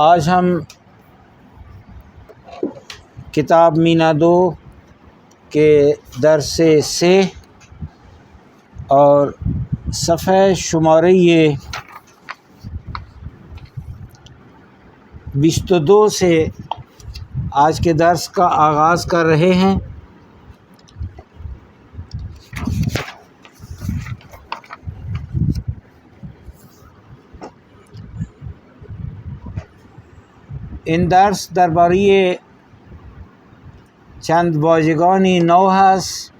آج ہم کتاب مینا 2 کے درس 3 اور صفحہ شمارہ 22 سے آج کے درس کا آغاز کر رہے ہیں۔ این درس درباره چند واژگانی نو هست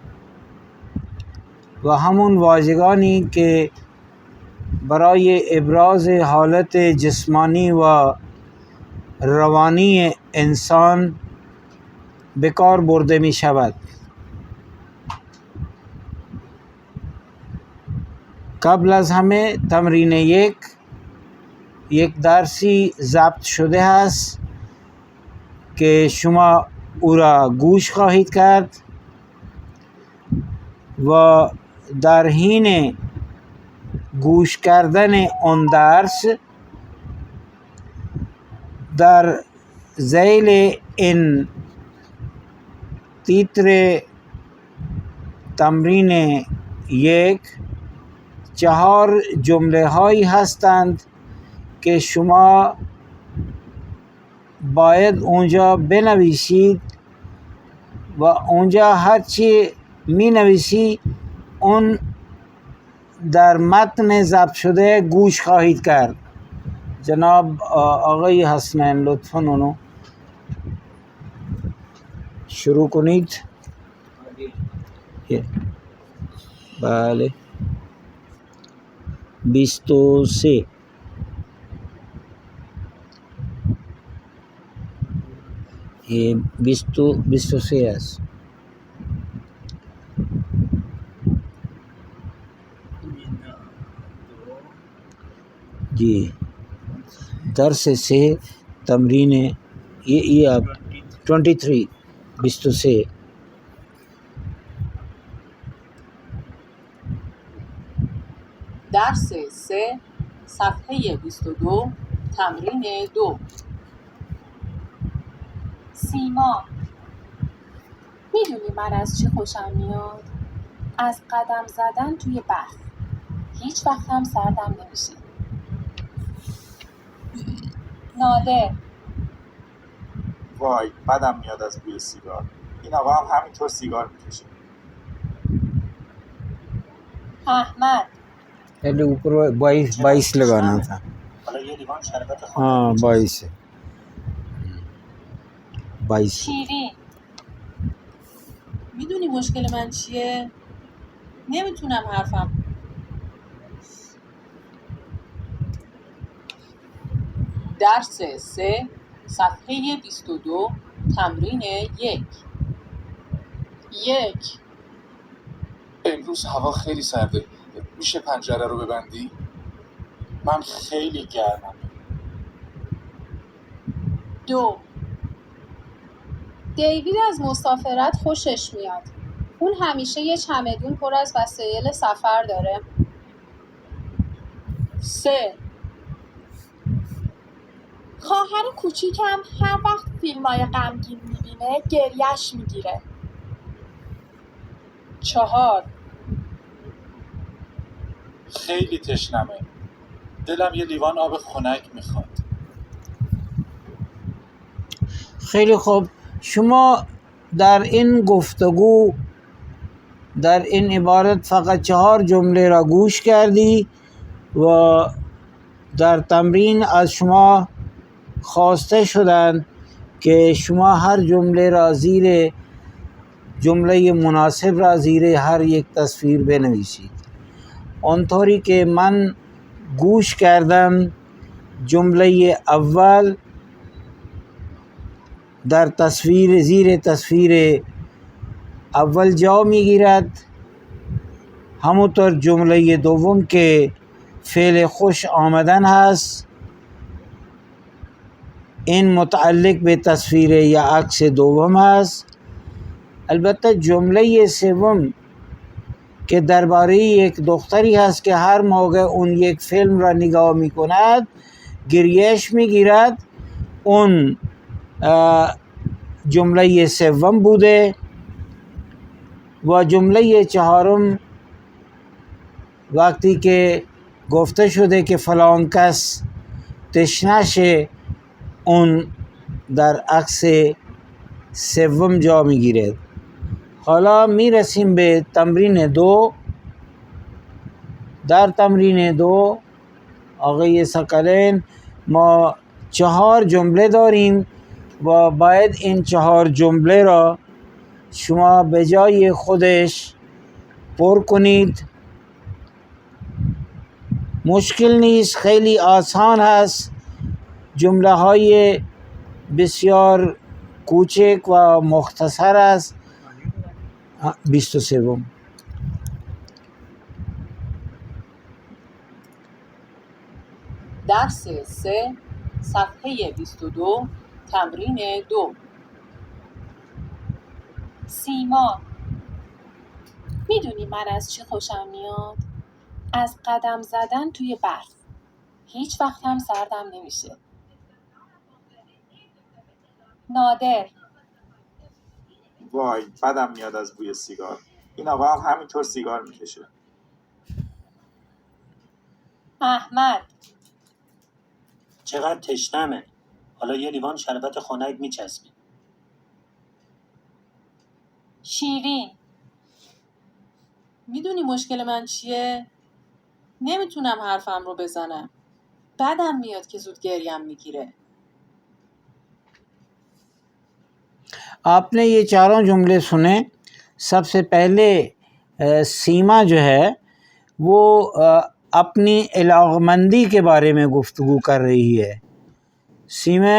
و همون واژگانی که برای ابراز حالت جسمانی و روانی انسان به کار برده می شود. قبل از همه تمرین یک درسی ضبط شده است که شما او را گوش خواهید کرد و در حین گوش کردن آن درس در ذیل این تیتر تمرین 4 جمله هایی هستند که شما باید اونجا بنویسید و اونجا هرچی می نویسی اون در متن ضبط شده گوش خواهید کرد. جناب آقای حسنین لطفاً اونو شروع کنید. بله 23 23 است. جی درس 3 تمرین یہ آپ 23 درس 3 صفحه 22 تمرین 2. سیما، میدونی من از چی خوشم میاد؟ از قدم زدن توی برف. هیچ وقت هم سردم نمیشه. نادر، وای بدم میاد از بوی سیگار. این آقا هم همینطور سیگار میکشه. احمد، پہلے اوپر 22 لگانا تھا. حالا یه لیوان شربت ہاں 22 شیرین، میدونی مشکل من چیه؟ نمیتونم حرفم. درس 3 صفحه 22 تمرین 1. امروز هوا خیلی سرده. میشه پنجره رو ببندی؟ من خیلی گرمم. 2. دیوید از مسافرت خوشش میاد. اون همیشه یه چمدون پر از وسایل سفر داره. 3. خواهر کوچیکم هر وقت فیلمای غمگین میبینه گریهش میگیره. 4. خیلی تشنمه. دلم یه لیوان آب خنک میخواد. خیلی خوب. شما در این گفتگو در این عبارت فقط 4 جمله را گوش کردی و در تمرین از شما خواسته شدند که شما هر جمله را زیر جمله مناسب را زیر هر یک تصویر بنویسید. آنطوری که من گوش کردم جمله اول در تصویر زیر تصویر اول جا میگیرد، همونطور جمله دوم که فعل خوش آمدن هست این متعلق به تصویر یا عکس دوم است. البته جمله سوم که درباره یک دختری هست که هر موقع اون یک فیلم را نگاه می کند گریهش می گیرد اون جمله سوم بوده و جمله چهارم وقتی که گفته شده که فلان کس تشنه اون در عکس سوم جا میگیره. حالا میرسیم به تمرین 2. در تمرین 2 آقای ثقلین ما 4 جمله داریم و باید این 4 جمله را شما به جای خودش پر کنید. مشکل نیست، خیلی آسان هست، جمله های بسیار کوچک و مختصر است. 23 درس 3 صفحه 22 تمرین 2. سیما: میدونی من از چی خوشم میاد؟ از قدم زدن توی برف. هیچ وقت هم سردم نمیشه. نادر: وای بدم میاد از بوی سیگار. این آقا هم همینطور سیگار میکشه. احمد: چقدر تشنمه. حالا یه لیوان شربت خنک میچسبیم. شیرین: میدونی مشکل من چیه؟ نمیتونم حرفم رو بزنم. بدم میاد که زود گریم میگیره. آپ نے یہ چاروں جملے سنے. سب سے پہلے سیما جو ہے وہ اپنی علاقمندی کے بارے میں گفتگو کر رہی ہے. سیما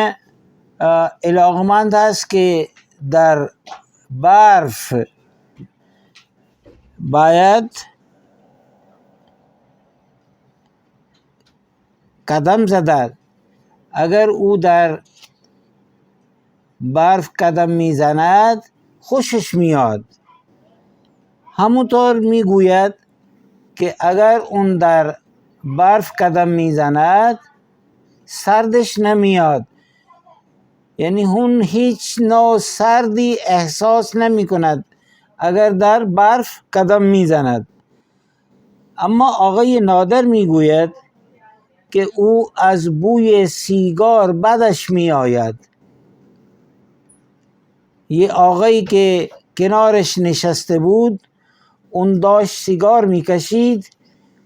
علاقمند است که در برف باید قدم زدد. اگر او در برف قدم میزند خوشش میاد. همونطور میگوید که اگر اون در برف قدم میزند سردش نمیاد، یعنی اون هیچ نوع سردی احساس نمی کند اگر در برف قدم میزند. اما آقای نادر میگوید که او از بوی سیگار بدش میآید. یه آقایی که کنارش نشسته بود اون داشت سیگار میکشید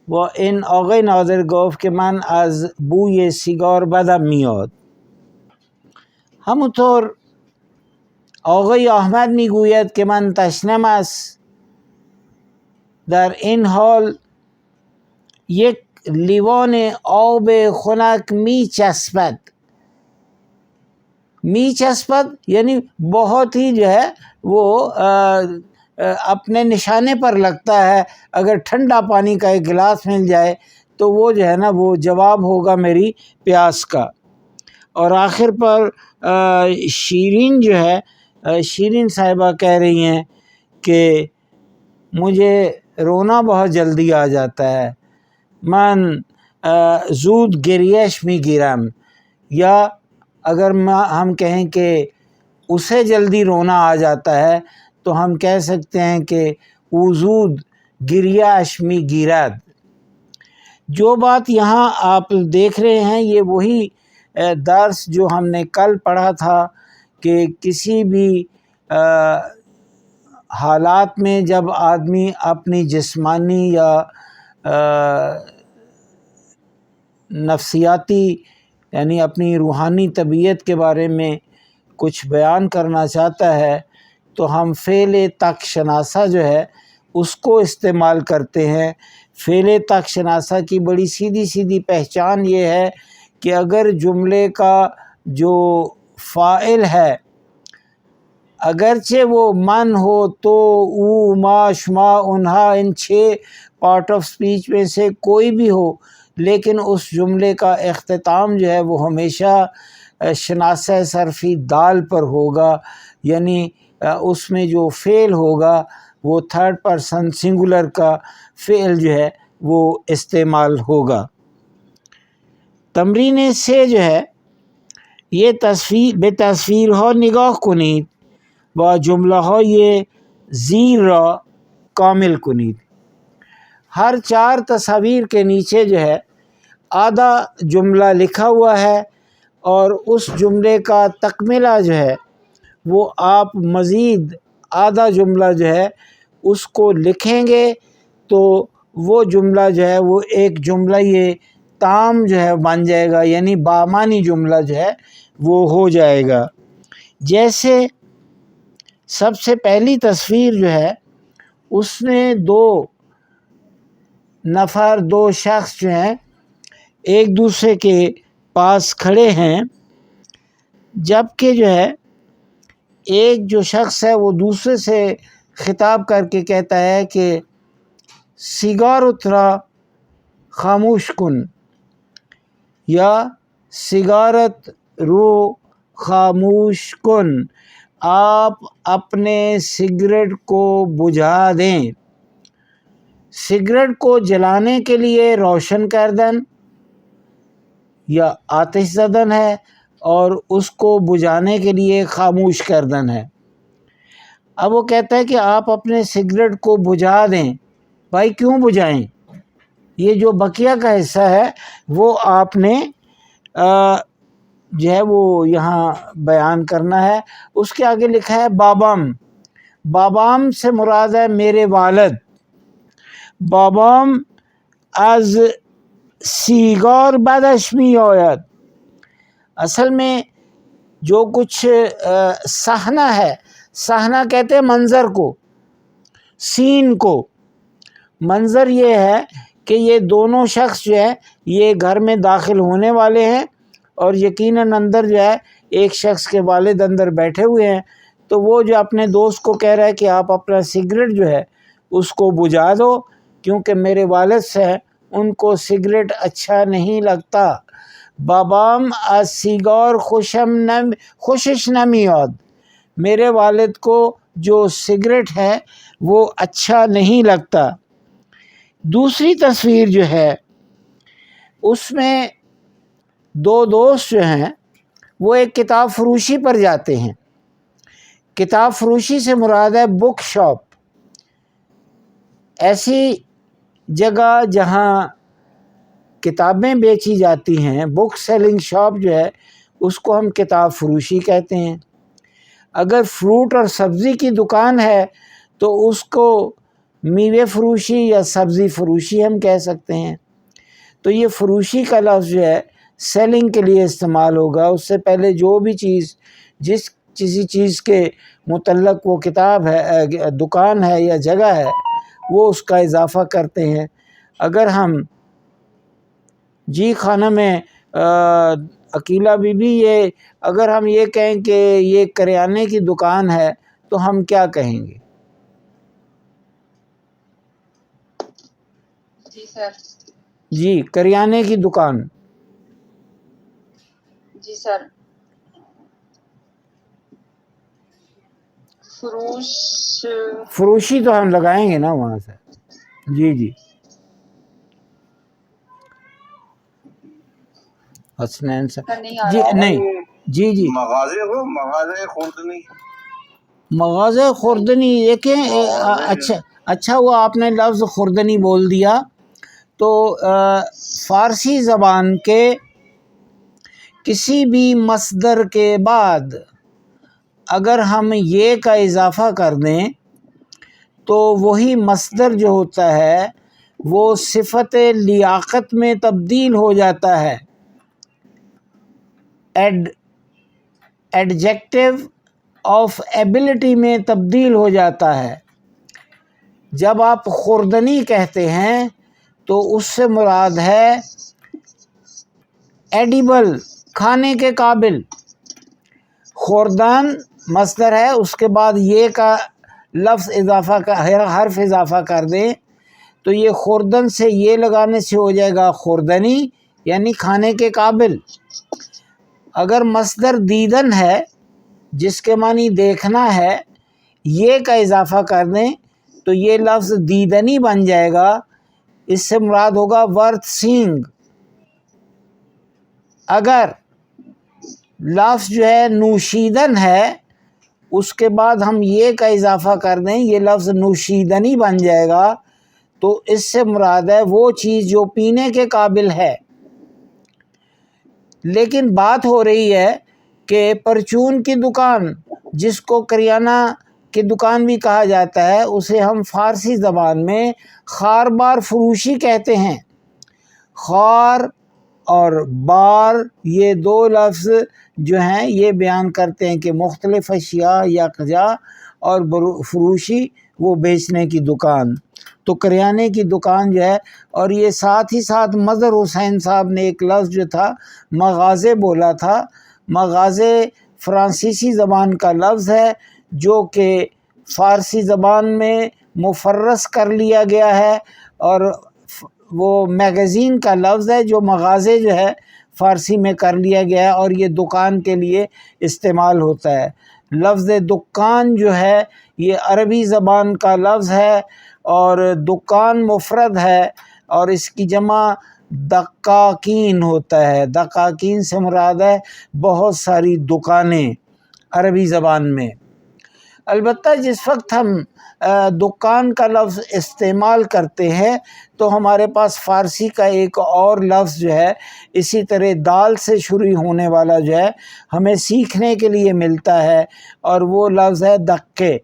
و این آقای نادر گفت که من از بوی سیگار بدم میاد. همونطور آقای احمد میگوید که من تشنم است. در این حال یک لیوان آب خنک میچسبد. میچسبد یعنی بہت ہی جو ہے وہ اپنے نشانے پر لگتا ہے. اگر ٹھنڈا پانی کا ایک گلاس مل جائے تو وہ جو ہے نا وہ جواب ہوگا میری پیاس کا. اور آخر پر شیرین جو ہے، شیرین صاحبہ کہہ رہی ہیں کہ مجھے رونا بہت جلدی آ جاتا ہے. من زود گریش میگیرم، یا اگر ہم کہیں کہ اسے جلدی رونا آ جاتا ہے تو ہم کہہ سکتے ہیں کہ او زود گریش میگیرد. جو بات یہاں آپ دیکھ رہے ہیں یہ وہی درس جو ہم نے کل پڑھا تھا کہ کسی بھی حالات میں جب آدمی اپنی جسمانی یا نفسیاتی یعنی اپنی روحانی طبیعت کے بارے میں کچھ بیان کرنا چاہتا ہے تو ہم فعل تک شناسہ جو ہے اس کو استعمال کرتے ہیں. فعل تک شناسہ کی بڑی سیدھی سیدھی پہچان یہ ہے کہ اگر جملے کا جو فاعل ہے اگرچہ وہ من ہو تو او، ما، شما، انہا، ان 6 پارٹ آف سپیچ میں سے کوئی بھی ہو، لیکن اس جملے کا اختتام جو ہے وہ ہمیشہ شناسہ صرفی دال پر ہوگا. یعنی اس میں جو فعل ہوگا وہ 3rd پرسن سنگولر کا فعل جو ہے وہ استعمال ہوگا. تمرین 3 جو ہے به تصویرها نگاه کنید و جمله های زیر را کامل کنید. ہر 4 تصاویر کے نیچے جو ہے آدھا جملہ لکھا ہوا ہے، اور اس جملے کا تکملہ جو ہے وہ آپ مزید آدھا جملہ جو ہے اس کو لکھیں گے تو وہ جملہ جو ہے وہ ایک جملہ یہ تام جو ہے بن جائے گا، یعنی بامانی جملہ جو ہے وہ ہو جائے گا۔ جیسے سب سے پہلی تصویر جو ہے اس میں 2 نفر 2 شخص جو ہیں ایک دوسرے کے پاس کھڑے ہیں، جبکہ جو ہے ایک جو شخص ہے وہ دوسرے سے خطاب کر کے کہتا ہے کہ سیگارت را خاموش کن، یا سیگارت رو خاموش کن، آپ اپنے سگریٹ کو بجھا دیں۔ سگریٹ کو جلانے کے لیے روشن کردن یا آتش زدن ہے، اور اس کو بجھانے کے لیے خاموش کردن ہے۔ اب وہ کہتا ہے کہ آپ اپنے سگریٹ کو بجھا دیں۔ بھائی کیوں بجھائیں؟ یہ جو بقیہ کا حصہ ہے وہ آپ نے جو ہے وہ یہاں بیان کرنا ہے۔ اس کے آگے لکھا ہے بابام۔ بابام سے مراد ہے میرے والد۔ بابام از سیگار بدش می آید۔ اصل میں جو کچھ صحنہ ہے، صحنہ کہتے ہیں منظر کو، سین کو۔ منظر یہ ہے کہ یہ دونوں شخص جو ہے یہ گھر میں داخل ہونے والے ہیں، اور یقیناً اندر جو ہے ایک شخص کے والد اندر بیٹھے ہوئے ہیں، تو وہ جو اپنے دوست کو کہہ رہا ہے کہ آپ اپنا سگریٹ جو ہے اس کو بجھا دو، کیونکہ میرے والد سے ان کو سگریٹ اچھا نہیں لگتا۔ بابام از سیگار خوشش نمیاد۔ میرے والد کو جو سگریٹ ہے وہ اچھا نہیں لگتا۔ دوسری تصویر جو ہے اس میں 2 دوست جو ہیں وہ ایک کتاب فروشی پر جاتے ہیں۔ کتاب فروشی سے مراد ہے بک شاپ، ایسی جگہ جہاں کتابیں بیچی جاتی ہیں۔ بک سیلنگ شاپ جو ہے اس کو ہم کتاب فروشی کہتے ہیں۔ اگر فروٹ اور سبزی کی دکان ہے تو اس کو میوے فروشی یا سبزی فروشی ہم کہہ سکتے ہیں۔ تو یہ فروشی کا لفظ جو ہے سیلنگ کے لیے استعمال ہوگا۔ اس سے پہلے جو بھی چیز کسی چیز کے متعلق وہ کتاب ہے، دکان ہے یا جگہ ہے، وہ اس کا اضافہ کرتے ہیں۔ اگر ہم جی خانہ میں عقیلہ بی بی یہ اگر ہم یہ کہیں کہ یہ کریانے کی دکان ہے تو ہم کیا کہیں گے؟ جی سر۔ جی کریانے کی دکان۔ جی سر۔ فروشی تو ہم لگائیں گے نا وہاں سے۔ جی جی حسنین سے جی نہیں جی جی مغازہ خوردنی دیکھیں اچھا ہوا آپ نے لفظ خوردنی بول دیا۔ تو فارسی زبان کے کسی بھی مصدر کے بعد اگر ہم یہ کا اضافہ کر دیں تو وہی مصدر جو ہوتا ہے وہ صفت لیاقت میں تبدیل ہو جاتا ہے، ایڈجیکٹو آف ایبلٹی میں تبدیل ہو جاتا ہے۔ جب آپ خوردنی کہتے ہیں تو اس سے مراد ہے ایڈیبل، کھانے کے قابل۔ خوردان مصدر ہے، اس کے بعد یہ کا لفظ حرف اضافہ کر دیں تو یہ خوردن سے یہ لگانے سے ہو جائے گا خوردنی، یعنی کھانے کے قابل۔ اگر مصدر دیدن ہے جس کے معنی دیکھنا ہے، یہ کا اضافہ کر دیں تو یہ لفظ دیدنی بن جائے گا۔ اس سے مراد ہوگا ورتھ سینگ۔ اگر لفظ جو ہے نوشیدن ہے، اس کے بعد ہم یہ کا اضافہ کر دیں، یہ لفظ نوشیدنی بن جائے گا، تو اس سے مراد ہے وہ چیز جو پینے کے قابل ہے۔ لیکن بات ہو رہی ہے کہ پرچون کی دکان، جس کو کریانہ کی دکان بھی کہا جاتا ہے، اسے ہم فارسی زبان میں خار بار فروشی کہتے ہیں۔ خار اور بار یہ دو لفظ جو ہیں یہ بیان کرتے ہیں کہ مختلف اشیاء یکجا، اور فروشی وہ بیچنے کی دکان۔ تو کریانے کی دکان جو ہے، اور یہ ساتھ ہی ساتھ مظہر حسین صاحب نے ایک لفظ جو تھا مغازے بولا تھا۔ مغازے فرانسیسی زبان کا لفظ ہے جو کہ فارسی زبان میں مفرس کر لیا گیا ہے، اور وہ میگزین کا لفظ ہے جو مغازے جو ہے فارسی میں کر لیا گیا ہے، اور یہ دکان کے لیے استعمال ہوتا ہے۔ لفظ دکان جو ہے یہ عربی زبان کا لفظ ہے، اور دکان مفرد ہے، اور اس کی جمع دقاقین ہوتا ہے۔ دقاقین سے مراد ہے بہت ساری دکانیں عربی زبان میں۔ البتہ جس وقت ہم دکان کا لفظ استعمال کرتے ہیں تو ہمارے پاس فارسی کا ایک اور لفظ جو ہے اسی طرح دال سے شروع ہونے والا جو ہے ہمیں سیکھنے کے لیے ملتا ہے، اور وہ لفظ ہے دکے۔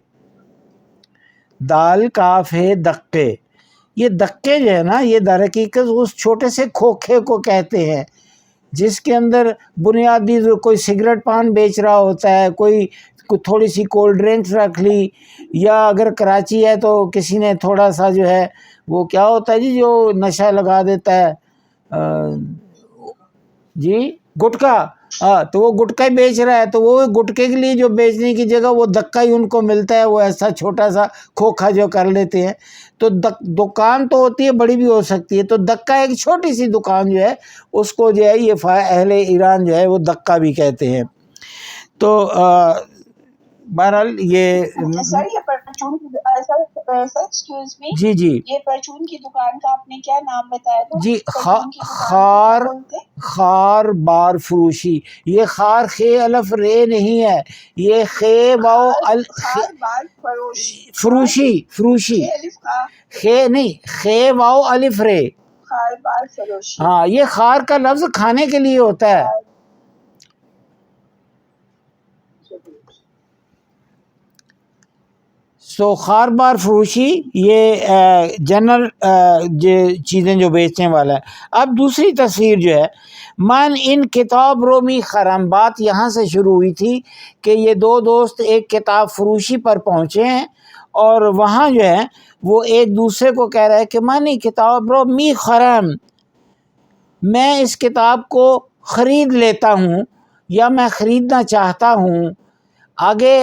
دال کاف ہے دکے۔ یہ دکے جو ہے نا، یہ در حقیقت اس چھوٹے سے کھوکھے کو کہتے ہیں جس کے اندر بنیادی کوئی سگریٹ پان بیچ رہا ہوتا ہے، کوئی تھوڑی سی کولڈ ڈرنکس رکھ لی، یا اگر کراچی ہے تو کسی نے تھوڑا سا جو ہے وہ کیا ہوتا ہے جی جو نشہ لگا دیتا ہے جی گٹکا، تو وہ گٹکا ہی بیچ رہا ہے، تو وہ گٹکے کے لیے جو بیچنے کی جگہ وہ دکا ہی ان کو ملتا ہے، وہ ایسا چھوٹا سا کھوکھا جو کر لیتے ہیں۔ تو دکان تو ہوتی ہے، بڑی بھی ہو سکتی ہے، تو دکا ایک چھوٹی سی دکان جو ہے اس کو جو ہے یہ اہل ایران جو ہے وہ دکا بھی کہتے ہیں۔ تو بہرحال یہ سر یہ پرچون سر ایکسکیوز می، جی جی یہ پرچون کی دکان کا آپ نے کیا نام بتایا تھا؟ جی پرچون کی دکان کو کیا بولتے ہیں؟ خار بار فروشی۔ یہ خار خے الف رے نہیں ہے، یہ خے واو خار بار فروشی خے الف خا، خے نہیں، خے واو الف رے۔ خار بار فروشی۔ ہاں، یہ خار کا لفظ کھانے کے لیے ہوتا ہے۔ سو خار بار فروشی یہ جنرل چیزیں جو بیچنے والا ہے۔ اب دوسری تصویر جو ہے، من ان کتاب رومی خرم، بات یہاں سے شروع ہوئی تھی کہ یہ دو دوست ایک کتاب فروشی پر پہنچے ہیں، اور وہاں جو ہے وہ ایک دوسرے کو کہہ رہا ہے کہ من کتاب رومی خرم، میں اس کتاب کو خرید لیتا ہوں یا میں خریدنا چاہتا ہوں۔ آگے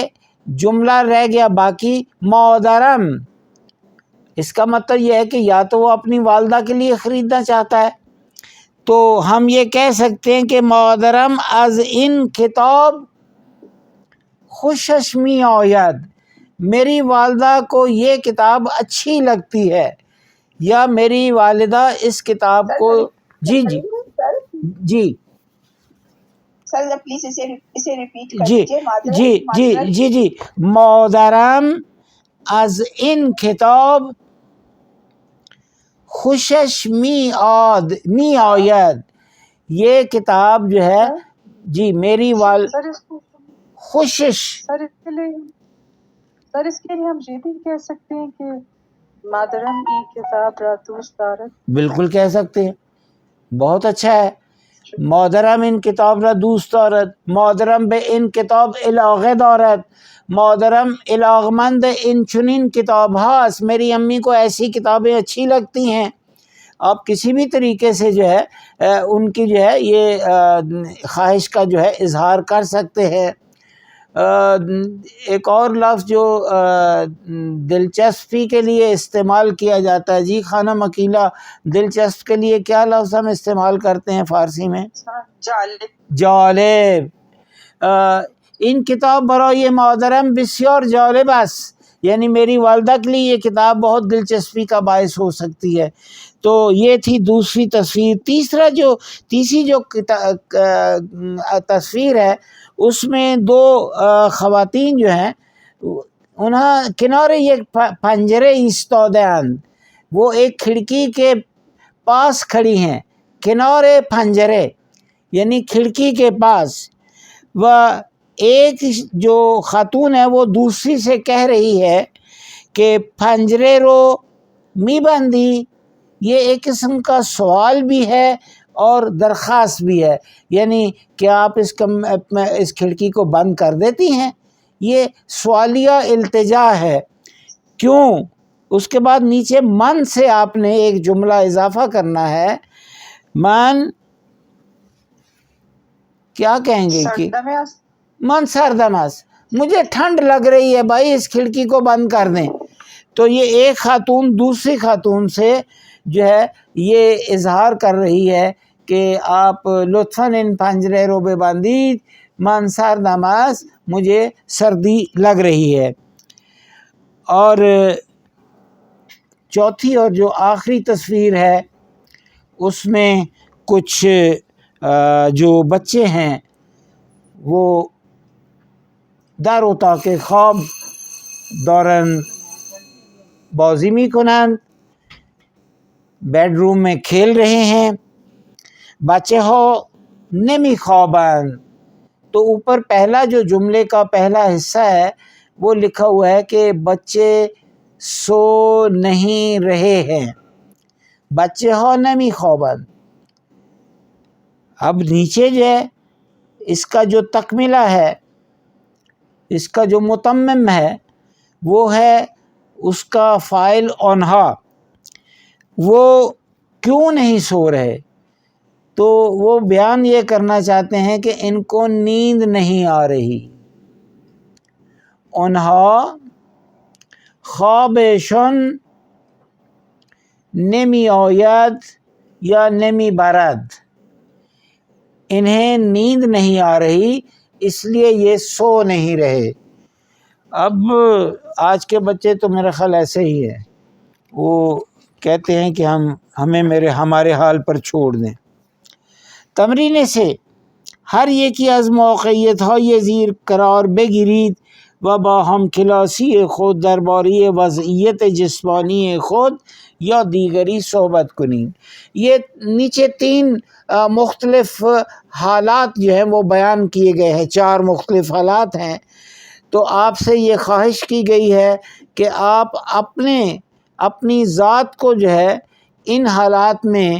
جملہ رہ گیا باقی مادرم، اس کا مطلب یہ ہے کہ یا تو وہ اپنی والدہ کے لیے خریدنا چاہتا ہے، تو ہم یہ کہہ سکتے ہیں کہ مادرم از ان کتاب خوشش می آید، میری والدہ کو یہ کتاب اچھی لگتی ہے، یا میری والدہ اس کتاب کو جی جی جی سر پلیز اسے ریپیٹ کر جی دیجیے۔ جی جی جی جی مادرم از ان کتاب خوشش می آید، یہ کتاب جو ہے جی میری خوشش۔ سر اس کے لیے ہم یہ بھی کہہ سکتے ہیں کہ مادرم ای کتاب را دوست دارد۔ بالکل کہہ سکتے ہیں، بہت اچھا ہے۔ مادرم ان کتاب را دوست دارد، مادرم به این کتاب علاقه دارد، مادرم علاقمند ان چنین کتاب هاست، میری امی کو ایسی کتابیں اچھی لگتی ہیں۔ آپ کسی بھی طریقے سے جو ہے ان کی جو ہے یہ خواہش کا جو ہے اظہار کر سکتے ہیں۔ ایک اور لفظ جو دلچسپی کے لیے استعمال کیا جاتا ہے، جی خانم عقیلہ، دلچسپ کے لیے کیا لفظ ہم استعمال کرتے ہیں فارسی میں؟ جالب۔ این کتاب برای مادرم بسیار جالب است، یعنی میری والدہ کے لیے یہ کتاب بہت دلچسپی کا باعث ہو سکتی ہے۔ تو یہ تھی دوسری تصویر۔ تیسری جو تصویر ہے اس میں دو خواتین جو ہیں انہاں کنارے یک پنجرے ایستادند، وہ ایک کھڑکی کے پاس کھڑی ہیں، کنارے پنجرے یعنی کھڑکی کے پاس، و ایک جو خاتون ہے وہ دوسری سے کہہ رہی ہے کہ پنجرے رو می بندی۔ یہ ایک قسم کا سوال بھی ہے اور درخواست بھی ہے، یعنی کہ آپ اس کھڑکی کو بند کر دیتی ہیں، یہ سوالیہ التجا ہے۔ کیوں؟ اس کے بعد نیچے من سے آپ نے ایک جملہ اضافہ کرنا ہے۔ من کیا کہیں گے کہ من سردم است، مجھے ٹھنڈ لگ رہی ہے بھائی، اس کھڑکی کو بند کر دیں۔ تو یہ ایک خاتون دوسری خاتون سے جو ہے یہ اظہار کر رہی ہے کہ آپ لطفاً ان پنجرے رو بے بندید، من سردم است، مجھے سردی لگ رہی ہے۔ اور چوتھی اور جو آخری تصویر ہے اس میں کچھ جو بچے ہیں وہ در اتاق خواب دارن بازی می کنند، بیڈ روم میں کھیل رہے ہیں۔ بچے ہو نمی خوابند، تو اوپر پہلا جو جملے کا پہلا حصہ ہے وہ لکھا ہوا ہے کہ بچے سو نہیں رہے ہیں، بچے ہو نمی خوابند۔ اب نیچے جو ہے اس کا جو تکملہ ہے، اس کا جو متمم ہے وہ ہے اس کا فاعل اونہا، وہ کیوں نہیں سو رہے؟ تو وہ بیان یہ کرنا چاہتے ہیں کہ ان کو نیند نہیں آ رہی۔ اونہا خوابشون نمی آید یا نمی برد، انہیں نیند نہیں آ رہی اس لیے یہ سو نہیں رہے۔ اب آج کے بچے تو میرا خیال ایسے ہی ہے، وہ کہتے ہیں کہ ہمارے حال پر چھوڑ دیں۔ تمرین سے ہر یکی از موقعیت های زیر قرار بگیرید و با همکلاسی خود درباره وضعیت جسمانی خود یا دیگری صحبت کنید۔ یہ نیچے 3 مختلف حالات جو ہیں وہ بیان کیے گئے ہیں، 4 مختلف حالات ہیں۔ تو آپ سے یہ خواہش کی گئی ہے کہ آپ اپنی ذات کو جو ہے ان حالات میں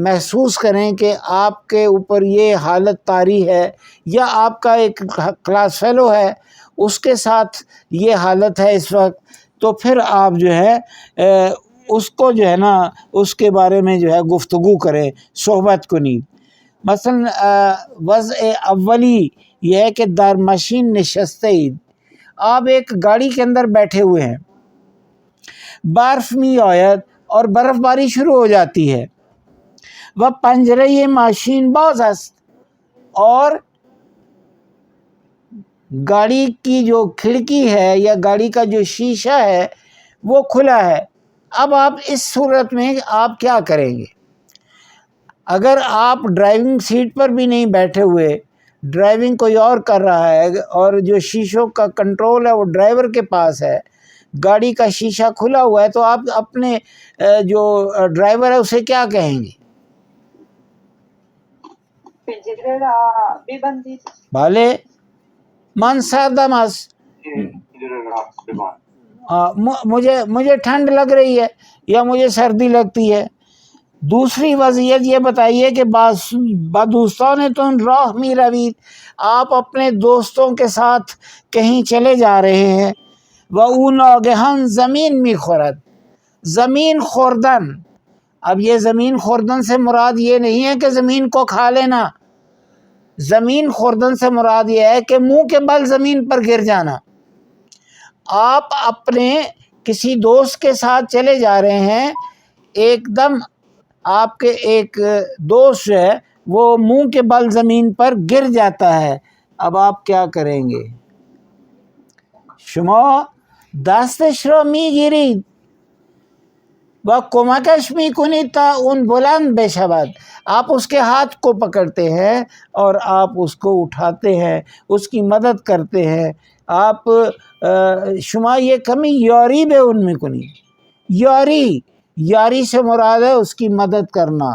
محسوس کریں کہ آپ کے اوپر یہ حالت طاری ہے، یا آپ کا ایک کلاس فیلو ہے اس کے ساتھ یہ حالت ہے اس وقت، تو پھر آپ جو ہے اس کو جو ہے نا اس کے بارے میں جو ہے گفتگو کریں، صحبت کنید۔ مثلا وضع اولی یہ ہے کہ در مشین نشسته اید، آپ ایک گاڑی کے اندر بیٹھے ہوئے ہیں، برف می آید اور برف باری شروع ہو جاتی ہے، و پنجرے ماشین باز است، اور گاڑی کی جو کھڑکی ہے یا گاڑی کا جو شیشہ ہے وہ کھلا ہے۔ اب آپ اس صورت میں آپ کیا کریں گے؟ اگر آپ ڈرائیونگ سیٹ پر بھی نہیں بیٹھے ہوئے، ڈرائیونگ کوئی اور کر رہا ہے اور جو شیشوں کا کنٹرول ہے وہ ڈرائیور کے پاس ہے، گاڑی کا شیشہ کھلا ہوا ہے، تو آپ اپنے جو ڈرائیور ہے اسے کیا کہیں گے؟ بھالے من سردم است، مجھے ٹھنڈ لگ رہی ہے یا مجھے سردی لگتی ہے۔ دوسری وضعیت یہ بتائیے کہ با دوستان تون راہ می روید، آپ اپنے دوستوں کے ساتھ کہیں چلے جا رہے ہیں، و او ناگہان زمین می خورد، زمین خوردن۔ اب یہ زمین خوردن سے مراد یہ نہیں ہے کہ زمین کو کھا لینا، زمین خوردن سے مراد یہ ہے کہ منہ کے بل زمین پر گر جانا۔ آپ اپنے کسی دوست کے ساتھ چلے جا رہے ہیں، ایک دم آپ کے ایک دوست ہے وہ منہ کے بل زمین پر گر جاتا ہے، اب آپ کیا کریں گے؟ شما دستش را میگیرید و کمکش میکنید تا اون بلند بشود. آپ اس کے ہاتھ کو پکڑتے ہیں اور آپ اس کو اٹھاتے ہیں، اس کی مدد کرتے ہیں. آپ شما یہ کمی یاری بے ان میں کنی. یاری سے مراد ہے اس کی مدد کرنا.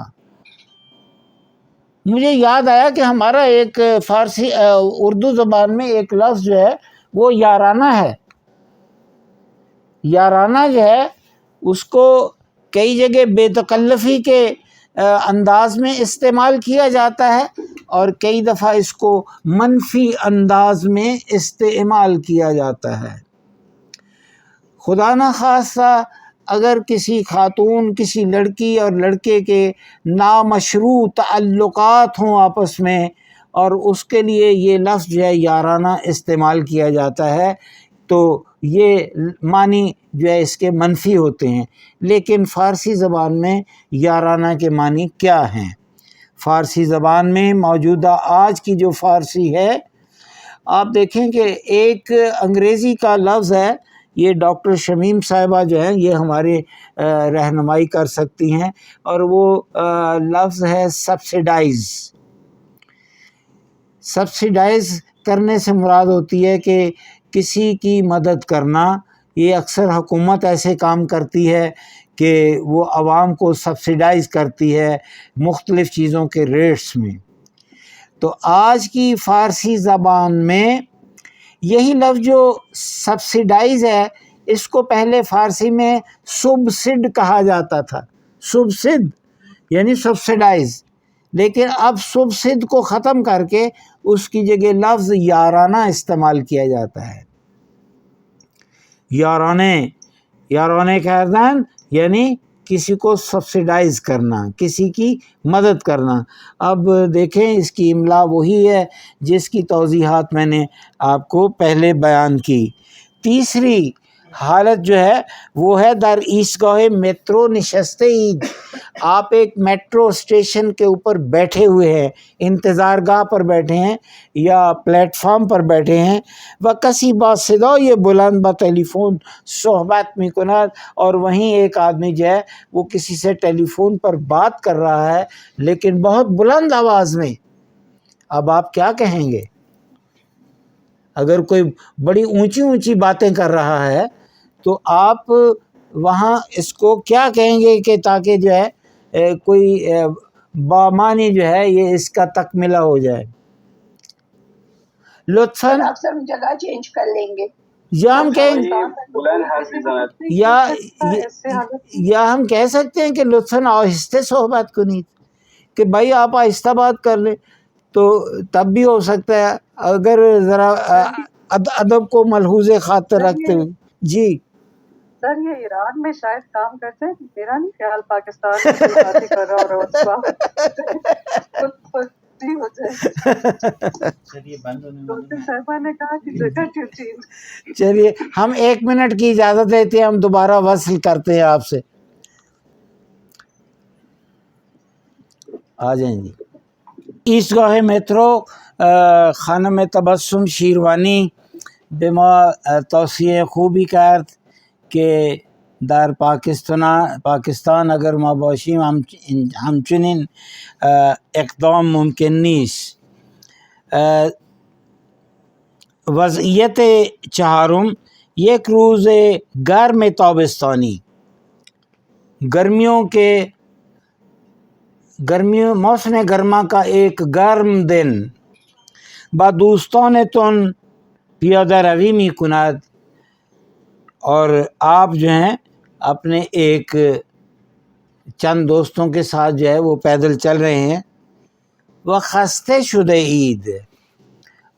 مجھے یاد آیا کہ ہمارا ایک فارسی اردو زبان میں ایک لفظ جو ہے وہ یارانہ ہے. یارانہ جو ہے اس کو کئی جگہ بے تکلفی کے انداز میں استعمال کیا جاتا ہے اور کئی دفعہ اس کو منفی انداز میں استعمال کیا جاتا ہے. خدا نخواستہ اگر کسی خاتون، کسی لڑکی اور لڑکے کے نامشروع تعلقات ہوں آپس میں اور اس کے لیے یہ لفظ جو ہے یارانہ استعمال کیا جاتا ہے تو یہ معنی جو ہے اس کے منفی ہوتے ہیں. لیکن فارسی زبان میں یارانہ کے معنی کیا ہیں؟ فارسی زبان میں موجودہ آج کی جو فارسی ہے، آپ دیکھیں کہ ایک انگریزی کا لفظ ہے، یہ ڈاکٹر شمیم صاحبہ جو ہیں یہ ہمارے رہنمائی کر سکتی ہیں، اور وہ لفظ ہے سبسیڈائز. سبسیڈائز کرنے سے مراد ہوتی ہے کہ کسی کی مدد کرنا. یہ اکثر حکومت ایسے کام کرتی ہے کہ وہ عوام کو سبسیڈائز کرتی ہے مختلف چیزوں کے ریٹس میں. تو آج کی فارسی زبان میں یہی لفظ جو سبسیڈائز ہے، اس کو پہلے فارسی میں سبسڈ کہا جاتا تھا. سبسڈ یعنی سبسیڈائز، لیکن اب سبسڈ کو ختم کر کے اس کی جگہ لفظ یارانہ استعمال کیا جاتا ہے. یارانے کردن یعنی کسی کو سبسیڈائز کرنا، کسی کی مدد کرنا. اب دیکھیں اس کی املا وہی ہے جس کی توضیحات میں نے آپ کو پہلے بیان کی. تیسری حالت جو ہے وہ ہے در ایستگاہ میٹرو نشستے اید. آپ ایک میٹرو اسٹیشن کے اوپر بیٹھے ہوئے ہیں، انتظار گاہ پر بیٹھے ہیں یا پلیٹ فارم پر بیٹھے ہیں. و کسی با صدای بلند با ٹیلی فون صحبت میکند، اور وہیں ایک آدمی جو ہے وہ کسی سے ٹیلی فون پر بات کر رہا ہے لیکن بہت بلند آواز میں. اب آپ کیا کہیں گے؟ اگر کوئی بڑی اونچی باتیں کر رہا ہے تو آپ وہاں اس کو کیا کہیں گے کہ تاکہ جو ہے کوئی بامانی جو ہے یہ اس کا تکملہ ہو جائے؟ لطفاً آپ سب جگہ چینج کر لیں گے. یا ہم کہیں یا ہم کہہ سکتے ہیں کہ لطفاً آہستہ صحبت کنید، کہ بھائی آپ آہستہ بات کر لیں، تو تب بھی ہو سکتا ہے اگر ذرا ادب کو ملحوظ خاطر رکھتے ہوئے. جی سر یہ ایران میں شاید کام کرتے ہیں، میرا نہیں خیال پاکستان میں کوئی باتیں کر رہا ہو صاحبہ نے کہا کہ جگہ کیوں چینج. چلیے ہم 1 منٹ کی اجازت لیتے ہیں، ہم دوبارہ وصل کرتے ہیں آپ سے. آ جائیں جی. ایستگاہ میٹرو خانم تبسم شیروانی به ما توصیه خوبی کرد که در پاکستان اگر ما باشیم همچنین اقدام ممکن نیست. وضعیت چهارم، یک روز گرم تابستانی، موسم گرما کا ایک گرم دن با دوستانتون پیاده روی می کند، اور آپ جو ہیں اپنے ایک چند دوستوں کے ساتھ جو ہے وہ پیدل چل رہے ہیں. وہ خسته شده اید،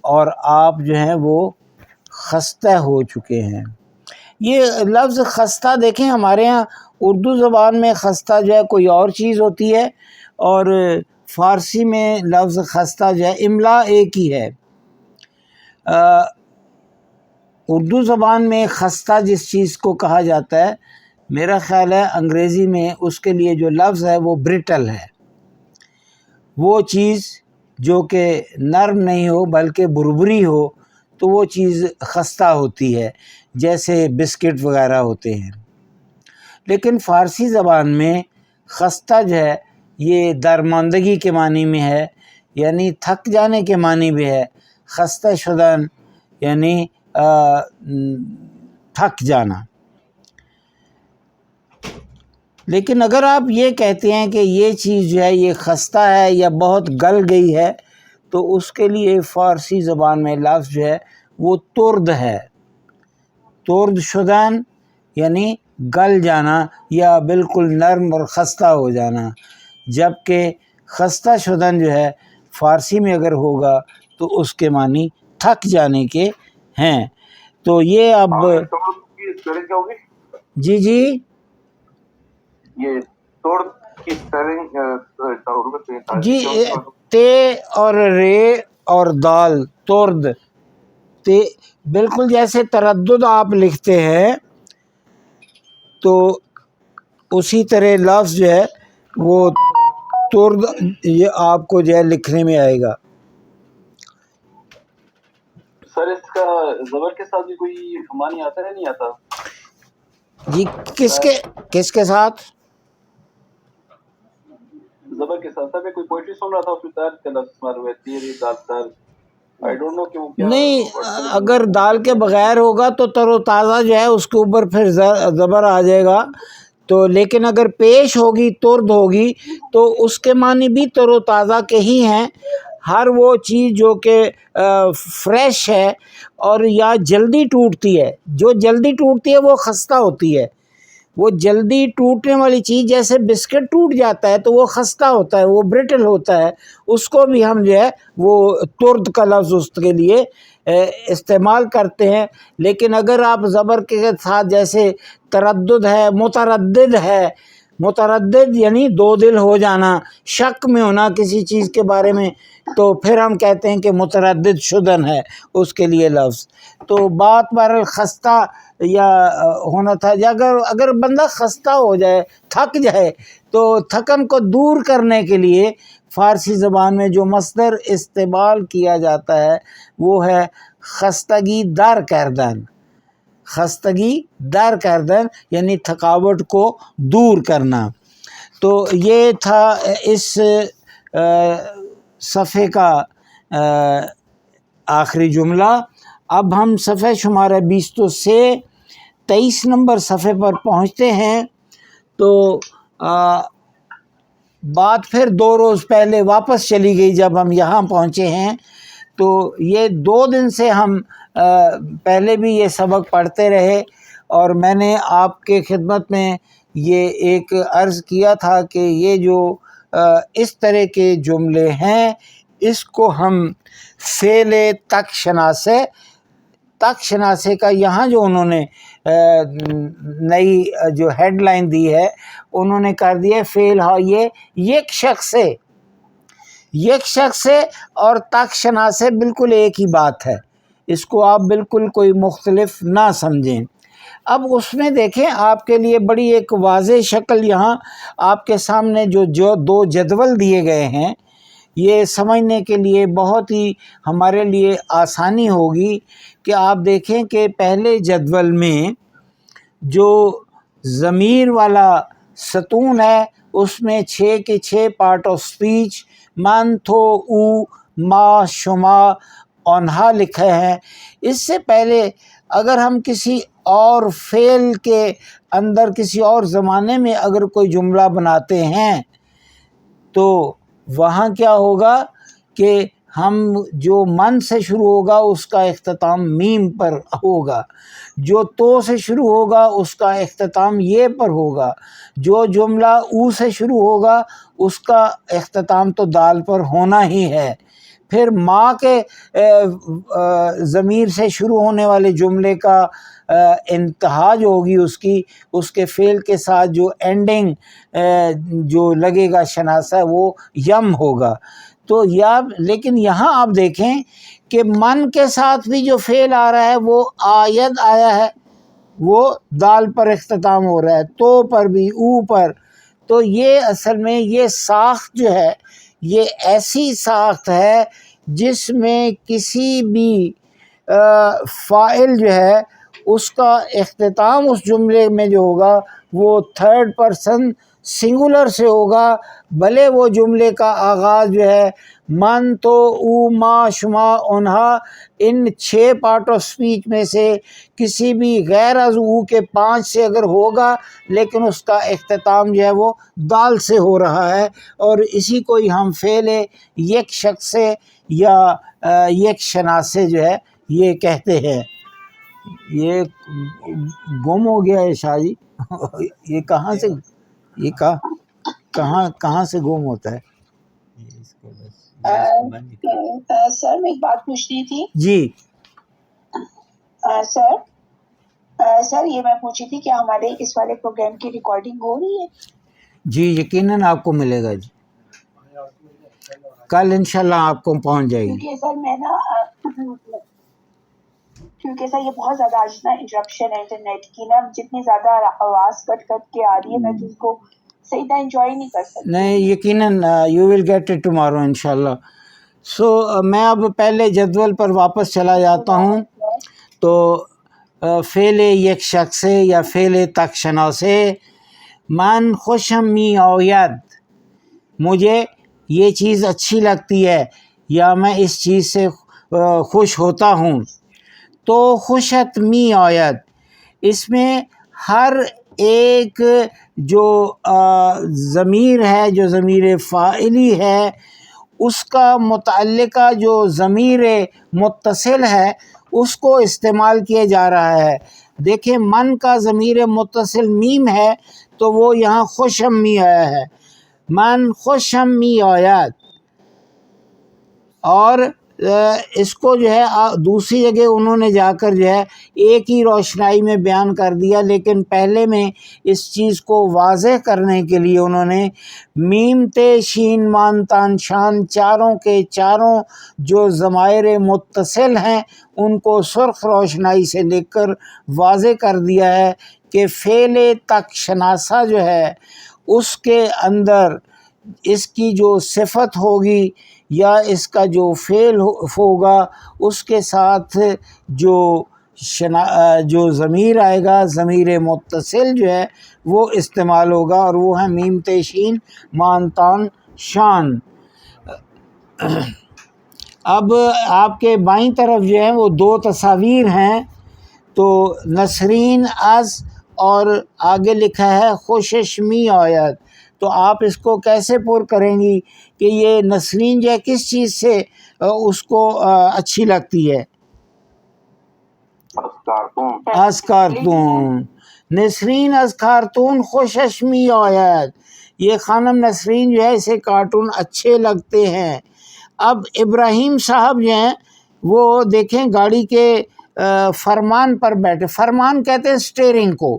اور آپ جو ہیں وہ خستہ ہو چکے ہیں. یہ لفظ خستہ دیکھیں ہمارے ہاں اردو زبان میں خستہ جو ہے کوئی اور چیز ہوتی ہے، اور فارسی میں لفظ خستہ جو ہے املا ایک ہی ہے. اردو زبان میں خستہ جس چیز کو کہا جاتا ہے، میرا خیال ہے انگریزی میں اس کے لیے جو لفظ ہے وہ برٹل ہے. وہ چیز جو کہ نرم نہیں ہو بلکہ بربری ہو، تو وہ چیز خستہ ہوتی ہے، جیسے بسکٹ وغیرہ ہوتے ہیں۔ لیکن فارسی زبان میں خستہ جو ہے یہ درماندگی کے معنی میں ہے، یعنی تھک جانے کے معنی بھی ہے۔ خستہ شدن یعنی تھک جانا۔ لیکن اگر آپ یہ کہتے ہیں کہ یہ چیز جو ہے یہ خستہ ہے یا بہت گل گئی ہے، تو اس کے لیے فارسی زبان میں لفظ جو ہے وہ ترد ہے۔ ترد شدن یعنی گل جانا یا بالکل نرم اور خستہ ہو جانا، جبکہ خستہ شدن جو ہے فارسی میں اگر ہوگا تو اس کے معنی تھک جانے کے ہیں۔ تو یہ اب جی جی تے اور رے اور دال ترد، تے بالکل جیسے تردد آپ لکھتے ہیں تو اسی طرح لفظ جو ہے وہ ترد یہ آپ کو جو ہے لکھنے میں آئے گا۔ سر اس کا زبر کے ساتھ بھی کوئی معنی آتا ہے نہیں آتا؟ جی کس کے ساتھ؟ زبر کے ساتھ۔ میں کوئی پوئٹری سن رہا تھا، اس میں دال کا لفظ مار ہوئے، تیری دال آئی ڈونٹ نو کہ وہ کیا۔ نہیں، اگر دال کے بغیر ہوگا تو تر و تازہ جو ہے اس کے اوپر پھر زبر آ جائے گا، تو لیکن اگر پیش ہوگی ترد ہوگی تو اس کے معنی بھی تر و تازہ کے ہی ہیں۔ ہر وہ چیز جو کہ فریش ہے اور یا جلدی ٹوٹتی ہے، جو جلدی ٹوٹتی ہے وہ خستہ ہوتی ہے۔ وہ جلدی ٹوٹنے والی چیز جیسے بسکٹ ٹوٹ جاتا ہے تو وہ خستہ ہوتا ہے، وہ برٹل ہوتا ہے، اس کو بھی ہم جو ہے وہ ترد کا لفظ اس کے لیے استعمال کرتے ہیں۔ لیکن اگر آپ زبر کے ساتھ جیسے تردد ہے، متردد یعنی دو دل ہو جانا، شک میں ہونا کسی چیز کے بارے میں، تو پھر ہم کہتے ہیں کہ متردد شدن ہے اس کے لیے لفظ۔ تو بات بہرحال خستہ یا ہونا تھا، اگر بندہ خستہ ہو جائے، تھک جائے، تو تھکن کو دور کرنے کے لیے فارسی زبان میں جو مصدر استعمال کیا جاتا ہے وہ ہے خستگی در کردن۔ خستگی در کردن یعنی تھکاوٹ کو دور کرنا۔ تو یہ تھا اس صفحے کا آخری جملہ۔ اب ہم صفحہ شمارہ 20 سے 23 نمبر صفحے پر پہنچتے ہیں۔ تو بات پھر 2 روز پہلے واپس چلی گئی جب ہم یہاں پہنچے ہیں۔ تو یہ 2 دن سے ہم پہلے بھی یہ سبق پڑھتے رہے، اور میں نے آپ کے خدمت میں یہ ایک عرض کیا تھا کہ یہ جو اس طرح کے جملے ہیں اس کو ہم فعل تک شناسے کا یہاں جو انہوں نے نئی جو ہیڈ لائن دی ہے انہوں نے کر دیا فعل یہ یک شخص سے اور تک شناسے بالکل ایک ہی بات ہے، اس کو آپ بالکل کوئی مختلف نہ سمجھیں۔ اب اس میں دیکھیں آپ کے لیے بڑی ایک واضح شکل یہاں آپ کے سامنے جو 2 جدول دیے گئے ہیں، یہ سمجھنے کے لیے بہت ہی ہمارے لیے آسانی ہوگی کہ آپ دیکھیں کہ پہلے جدول میں جو ضمیر والا ستون ہے اس میں 6 کے 6 پارٹ آف سپیچ من، تھو، او، ما، شما، اونہا لکھے ہیں۔ اس سے پہلے اگر ہم کسی اور فعل کے اندر کسی اور زمانے میں اگر کوئی جملہ بناتے ہیں تو وہاں کیا ہوگا کہ ہم جو من سے شروع ہوگا اس کا اختتام میم پر ہوگا، جو تو سے شروع ہوگا اس کا اختتام یہ پر ہوگا، جو جملہ او سے شروع ہوگا اس کا اختتام تو دال پر ہونا ہی ہے۔ پھر ماں کے ضمیر سے شروع ہونے والے جملے کا انتہا جو ہوگی اس کے فعل کے ساتھ جو اینڈنگ جو لگے گا شناسہ وہ یم ہوگا۔ تو لیکن یہاں آپ دیکھیں کہ من کے ساتھ بھی جو فعل آ رہا ہے وہ آید آیا ہے، وہ دال پر اختتام ہو رہا ہے، تو پر بھی، او پر۔ تو یہ اصل میں یہ ساخت جو ہے یہ ایسی ساخت ہے جس میں کسی بھی فاعل جو ہے اس کا اختتام اس جملے میں جو ہوگا وہ تھرڈ پرسن سنگولر سے ہوگا، بھلے وہ جملے کا آغاز جو ہے من، تو، او، ما، شما، انہا، ان 6 پارٹ آف سپیچ میں سے کسی بھی غیر از او کے 5 سے اگر ہوگا، لیکن اس کا اختتام جو ہے وہ دال سے ہو رہا ہے، اور اسی کو ہی ہم فعل یک شخص سے یا یک شناسے جو ہے یہ کہتے ہیں۔ یہ گم ہو گیا ہے شاہ جی یہ کہاں سے، یہ کہاں سے گم ہوتا ہے؟ سر میں ایک بات پوچھنی تھی جی سر یہ میں پوچھی تھی کہ ہمارے اس والے پروگرام کی ریکارڈنگ ہو رہی ہے؟ جی یقیناً آپ کو ملے گا جی، کل انشاءاللہ آپ کو پہنچ جائے گی۔ کیونکہ سر میں نا کیونکہ سر یہ بہت زیادہ آج نا انٹرپشن ہے انٹرنیٹ کی نا، جتنی زیادہ آواز کٹ کے آ رہی ہے میں تو اس کو صحیح طرح انجوائے نہیں کر سکتی۔ نہیں یقیناً you will get it tomorrow انشاءاللہ۔ سو میں اب پہلے جدول پر واپس چلا جاتا ہوں۔ تو فعل یک شخص یا فعل تک شناسے، من خوشم می آید، مجھے یہ چیز اچھی لگتی ہے یا میں اس چیز سے خوش ہوتا ہوں۔ تو خوشت می آید، اس میں ہر ایک جو ضمیر ہے، جو ضمیر فاعلی ہے، اس کا متعلقہ جو ضمیر متصل ہے اس کو استعمال کیا جا رہا ہے۔ دیکھیں من کا ضمیر متصل میم ہے تو وہ یہاں خوشم می آیا ہے، من خوشم می آید، اور اس کو جو ہے دوسری جگہ انہوں نے جا کر جو ہے ایک ہی روشنائی میں بیان کر دیا، لیکن پہلے میں اس چیز کو واضح کرنے کے لیے انہوں نے میم تے شین مان تان شان چاروں کے چاروں جو ضمائر متصل ہیں ان کو سرخ روشنائی سے لکھ کر واضح کر دیا ہے کہ فعل تک شناسہ جو ہے اس کے اندر اس کی جو صفت ہوگی یا اس کا جو فعل ہوگا اس کے ساتھ جو ضمیر آئے گا، ضمیر متصل جو ہے وہ استعمال ہوگا، اور وہ ہے میم تیشین مانتان شان۔ اب آپ کے بائیں طرف جو ہے وہ 2 تصاویر ہیں، تو نسرین از اور آگے لکھا ہے خوشش می آید، تو آپ اس کو کیسے پر کریں گی کہ یہ نسرین جو ہے کس چیز سے اس کو اچھی لگتی ہے؟ از کارتون، نسرین از کارتون خوشش می آید، یہ خانم نسرین جو ہے اسے کارٹون اچھے لگتے ہیں۔ اب ابراہیم صاحب جو ہیں وہ دیکھیں گاڑی کے فرمان پر بیٹھے، فرمان کہتے ہیں اسٹیئرنگ کو،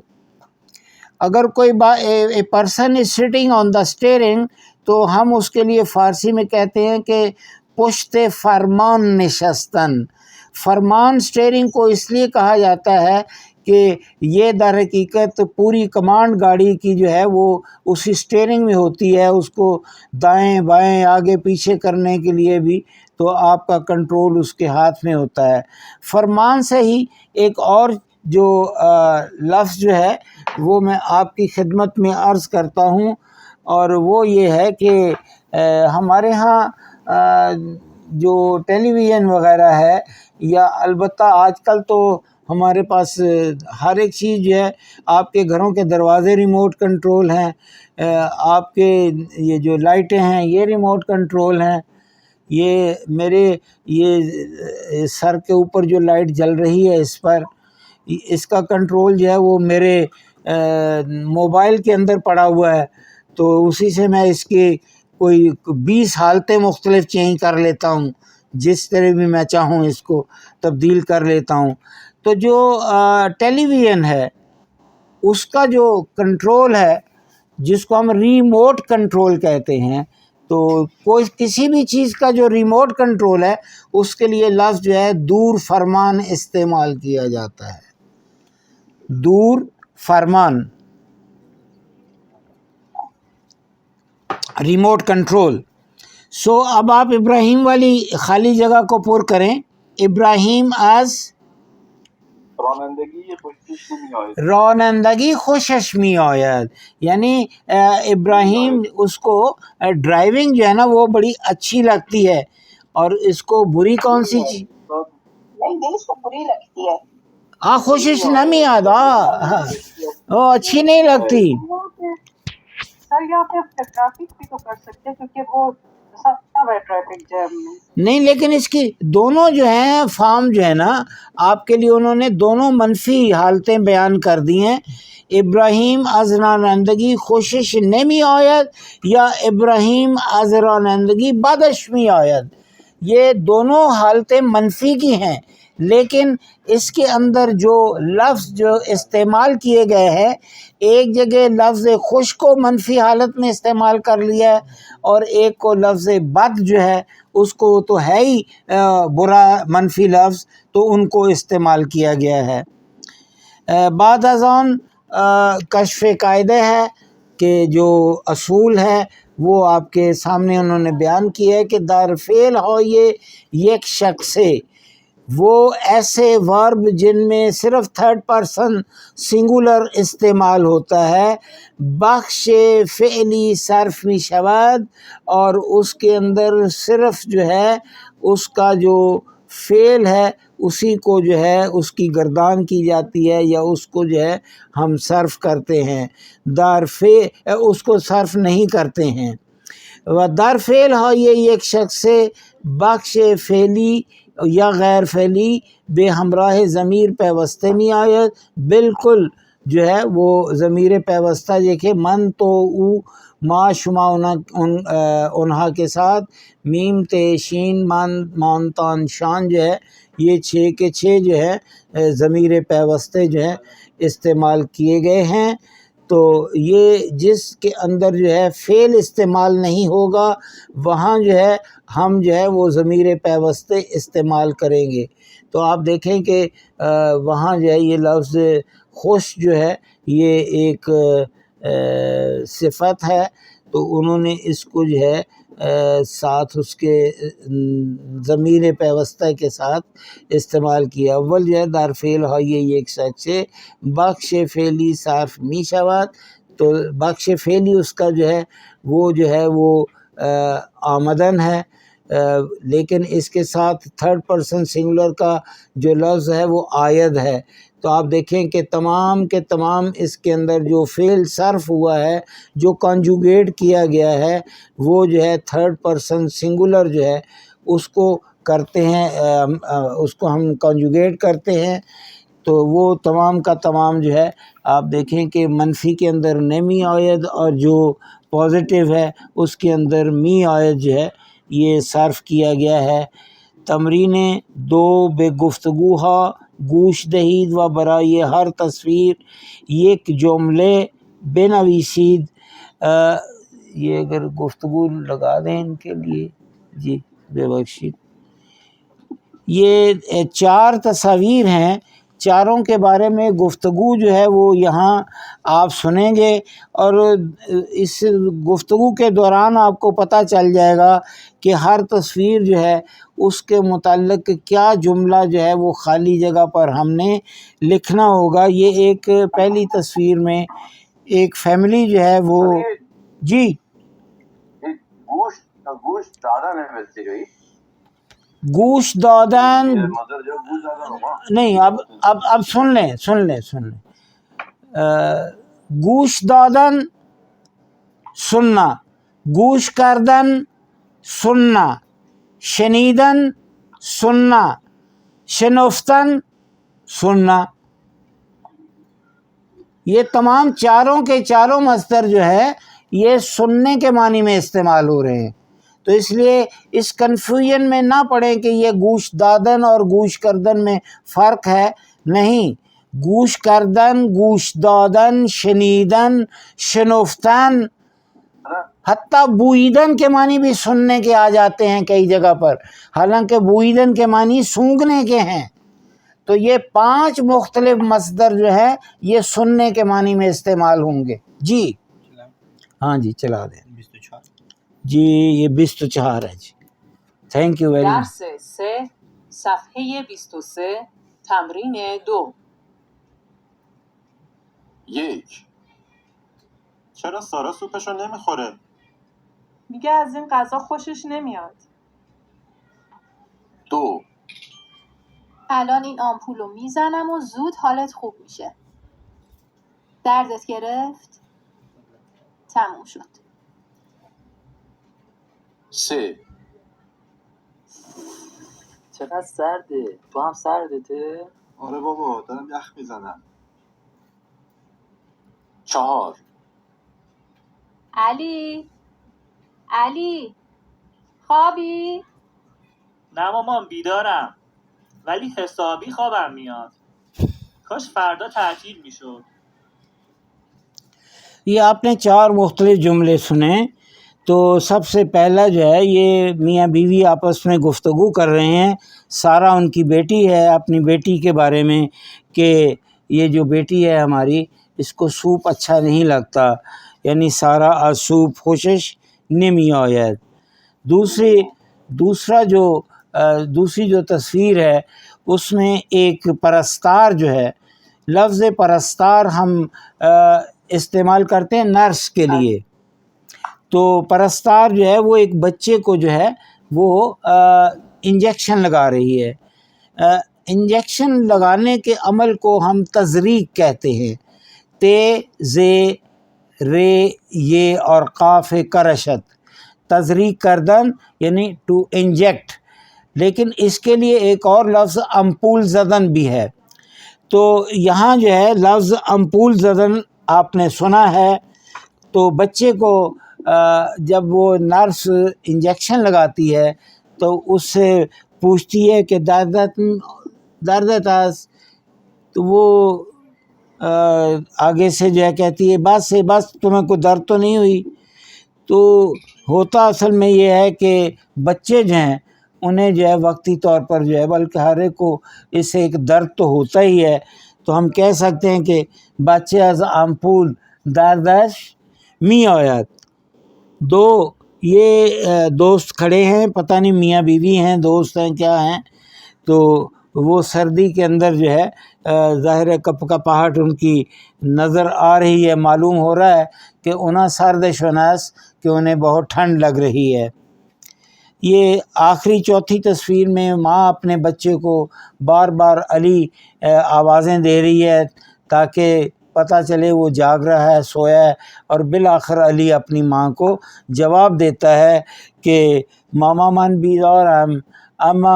اگر کوئی a person is sitting on the steering تو ہم اس کے لیے فارسی میں کہتے ہیں کہ پشت فرمان نشستن۔ فرمان اسٹیئرنگ کو اس لیے کہا جاتا ہے کہ یہ در حقیقت پوری کمانڈ گاڑی کی جو ہے وہ اسی اسٹیئرنگ میں ہوتی ہے، اس کو دائیں بائیں آگے پیچھے کرنے کے لیے بھی تو آپ کا کنٹرول اس کے ہاتھ میں ہوتا ہے۔ فرمان سے ہی ایک اور جو لفظ جو ہے وہ میں آپ کی خدمت میں عرض کرتا ہوں، اور وہ یہ ہے کہ ہمارے ہاں جو ٹیلی ویژن وغیرہ ہے، یا البتہ آج کل تو ہمارے پاس ہر ایک چیز جو ہے، آپ کے گھروں کے دروازے ریموٹ کنٹرول ہیں، آپ کے یہ جو لائٹیں ہیں یہ ریموٹ کنٹرول ہیں، یہ میرے یہ سر کے اوپر جو لائٹ جل رہی ہے اس کا کنٹرول جو ہے وہ میرے موبائل کے اندر پڑا ہوا ہے، تو اسی سے میں اس کی کوئی 20 حالتیں مختلف چینج کر لیتا ہوں، جس طرح بھی میں چاہوں اس کو تبدیل کر لیتا ہوں۔ تو جو ٹیلی ویژن ہے اس کا جو کنٹرول ہے جس کو ہم ریموٹ کنٹرول کہتے ہیں، تو کوئی کسی بھی چیز کا جو ریموٹ کنٹرول ہے اس کے لیے لفظ جو ہے دور فرمان استعمال کیا جاتا ہے، دور فرمان، ریموٹ کنٹرول۔ سو اب آپ ابراہیم والی خالی جگہ کو پر کریں، ابراہیم از رانندگی خوشش نمی آید. رانندگی خوشش می آید، یعنی ابراہیم اس کو ڈرائیونگ جو ہے نا وہ بڑی اچھی لگتی ہے، اور اس کو بری کون سی چیز؟ نہیں دل اس کو بری لگتی ہے. خوشش نمی آد وہ اچھی نہیں لگتی. سر یہاں پہ ٹریفک بھی تو کر سکتے ہیں کیونکہ وہ سب ہے ٹریفک جیم میں. نہیں، لیکن اس کی دونوں جو ہیں فارم جو ہے نا آپ کے لیے انہوں نے دونوں منفی حالتیں بیان کر دی ہیں. ابراہیم از رانندگی خوشش نمی آید یا ابراہیم از رانندگی بدش می آید، یہ دونوں حالتیں منفی کی ہیں، لیکن اس کے اندر جو لفظ جو استعمال کیے گئے ہیں، ایک جگہ لفظ خوش کو منفی حالت میں استعمال کر لیا ہے، اور ایک کو لفظ بد جو ہے اس کو تو ہے ہی برا منفی لفظ، تو ان کو استعمال کیا گیا ہے. بعد از آن کشف قاعدہ ہے کہ جو اصول ہے وہ آپ کے سامنے انہوں نے بیان کیا ہے کہ در فعل ہو یہ یک شخص سے، وہ ایسے ورب جن میں صرف تھرڈ پرسن سنگولر استعمال ہوتا ہے، بخش فعلی صرف می شود، اور اس کے اندر صرف جو ہے اس کا جو فعل ہے اسی کو جو ہے اس کی گردان کی جاتی ہے، یا اس کو جو ہے ہم صرف کرتے ہیں، اس کو صرف نہیں کرتے ہیں. و در فعل ہو یہ ایک شخص سے بخش فعلی یا غیر فعلی بے ہمراہ ضمیر پیوستے نہیں آید، بالکل جو ہے وہ ضمیر پیوستہ دیکھے من تو او ما شما انہا کے ساتھ، میم تے شین مان تان شان جو ہے یہ 6 کے 6 جو ہے ضمیر پیوستے جو ہے استعمال کیے گئے ہیں. تو یہ جس کے اندر جو ہے فعل استعمال نہیں ہوگا وہاں جو ہے ہم جو ہے وہ ضمیر پیوستے استعمال کریں گے. تو آپ دیکھیں کہ وہاں جو ہے یہ لفظ خوش جو ہے یہ ایک صفت ہے، تو انہوں نے اس کو جو ہے ساتھ اس کے ضمیر پیوستہ کے ساتھ استعمال کیا. اول جو ہے در فعل ہے یہ ایک شخص سے بخش فعلی صرف می شود، تو بخش فعلی اس کا جو ہے وہ آمدن ہے، لیکن اس کے ساتھ تھرڈ پرسن سنگولر کا جو لفظ ہے وہ آید ہے. تو آپ دیکھیں کہ تمام کے تمام اس کے اندر جو فعل صرف ہوا ہے، جو کنجوگیٹ کیا گیا ہے، وہ جو ہے تھرڈ پرسن سنگولر جو ہے اس کو کرتے ہیں، اس کو ہم کنجوگیٹ کرتے ہیں. تو وہ تمام کا تمام جو ہے آپ دیکھیں کہ منفی کے اندر نمی آید، اور جو پازیٹیو ہے اس کے اندر می آید جو ہے یہ صرف کیا گیا ہے. تمرین 2 بے گفتگو ہا گوش دہید و برای ہر تصویر یک جملے بنویسید. یہ اگر گفتگو لگا دیں ان کے لیے جی بے بخشید. یہ 4 تصاویر ہیں، چاروں کے بارے میں گفتگو جو ہے وہ یہاں آپ سنیں گے، اور اس گفتگو کے دوران آپ کو پتہ چل جائے گا کہ ہر تصویر جو ہے اس کے متعلق کیا جملہ جو ہے وہ خالی جگہ پر ہم نے لکھنا ہوگا. یہ ایک پہلی تصویر میں ایک فیملی جو ہے وہ جی گوشت دادن ہے ویسے ہوئی گوش دادن نہیں، اب سن لیں گوش دادن سننا، گوش کردن سننا، شنیدن سننا، شنفتن سننا. یہ تمام چاروں کے چاروں مصدر جو ہے یہ سننے کے معنی میں استعمال ہو رہے ہیں. تو اس لیے اس کنفیوژن میں نہ پڑیں کہ یہ گوش دادن اور گوش کردن میں فرق ہے، نہیں. گوش کردن، گوش دادن، شنیدن، شنفتن، حتیٰ بوئیدن کے معنی بھی سننے کے آ جاتے ہیں کئی جگہ پر، حالانکہ بوئیدن کے معنی سونگھنے کے ہیں. تو یہ 5 مختلف مصدر جو ہے یہ سننے کے معنی میں استعمال ہوں گے. جی ہاں جی چلا دیں جی. یہ 24 ہے جی. Thank you very much. درس 3 صفحه 23 تمرین 2 1 چرا سارا سوپشو نمیخوره؟ میگه از این غذا خوشش نمیاد. 2 الان این آمپول رو میزنم و زود حالت خوب میشه. دردت گرفت؟ تموم شد. 3 چقدر سرده. تو هم سردته؟ آره بابا دارم یخ میزنم. 4 علی خوابی؟ نه مامان بیدارم، ولی حسابی خوابم میاد. کاش فردا تعطیل میشد. یہ آپ نے 4 مختلف جملے سنے. تو سب سے پہلا جو ہے یہ میاں بیوی آپس میں گفتگو کر رہے ہیں. سارا ان کی بیٹی ہے، اپنی بیٹی کے بارے میں کہ یہ جو بیٹی ہے ہماری اس کو سوپ اچھا نہیں لگتا، یعنی سارا از سوپ خوشش نمی آید. دوسری جو تصویر ہے اس میں ایک پرستار جو ہے، لفظ پرستار ہم استعمال کرتے ہیں نرس کے لیے. تو پرستار جو ہے وہ ایک بچے کو جو ہے وہ انجیکشن لگا رہی ہے. انجیکشن لگانے کے عمل کو ہم تزریق کہتے ہیں. تے زے رے یہ اور قاف کرشت، تزریق کردن یعنی ٹو انجیکٹ. لیکن اس کے لیے ایک اور لفظ امپول زدن بھی ہے. تو یہاں جو ہے لفظ امپول زدن آپ نے سنا ہے. تو بچے کو جب وہ نرس انجیکشن لگاتی ہے تو اس سے پوچھتی ہے کہ دردت آس، تو وہ آگے سے جو ہے کہتی ہے بس تمہیں کوئی درد تو نہیں ہوئی. تو ہوتا اصل میں یہ ہے کہ بچے جو ہیں انہیں جو ہے وقتی طور پر جو ہے، بلکہ ہر ایک کو اس سے ایک درد تو ہوتا ہی ہے. تو ہم کہہ سکتے ہیں کہ بچے از امپول دردش می آید. 2 یہ دوست کھڑے ہیں، پتہ نہیں میاں بیوی ہیں، دوست ہیں، کیا ہیں. تو وہ سردی کے اندر جو ہے ظاہر کپ کپاہٹ ان کی نظر آ رہی ہے، معلوم ہو رہا ہے کہ انہیں سرد شناس کہ انہیں بہت ٹھنڈ لگ رہی ہے. یہ آخری چوتھی تصویر میں ماں اپنے بچے کو بار بار علی آوازیں دے رہی ہے تاکہ پتہ چلے وہ جاگ رہا ہے، سویا ہے. اور بالآخر علی اپنی ماں کو جواب دیتا ہے کہ ماما من بیدار اما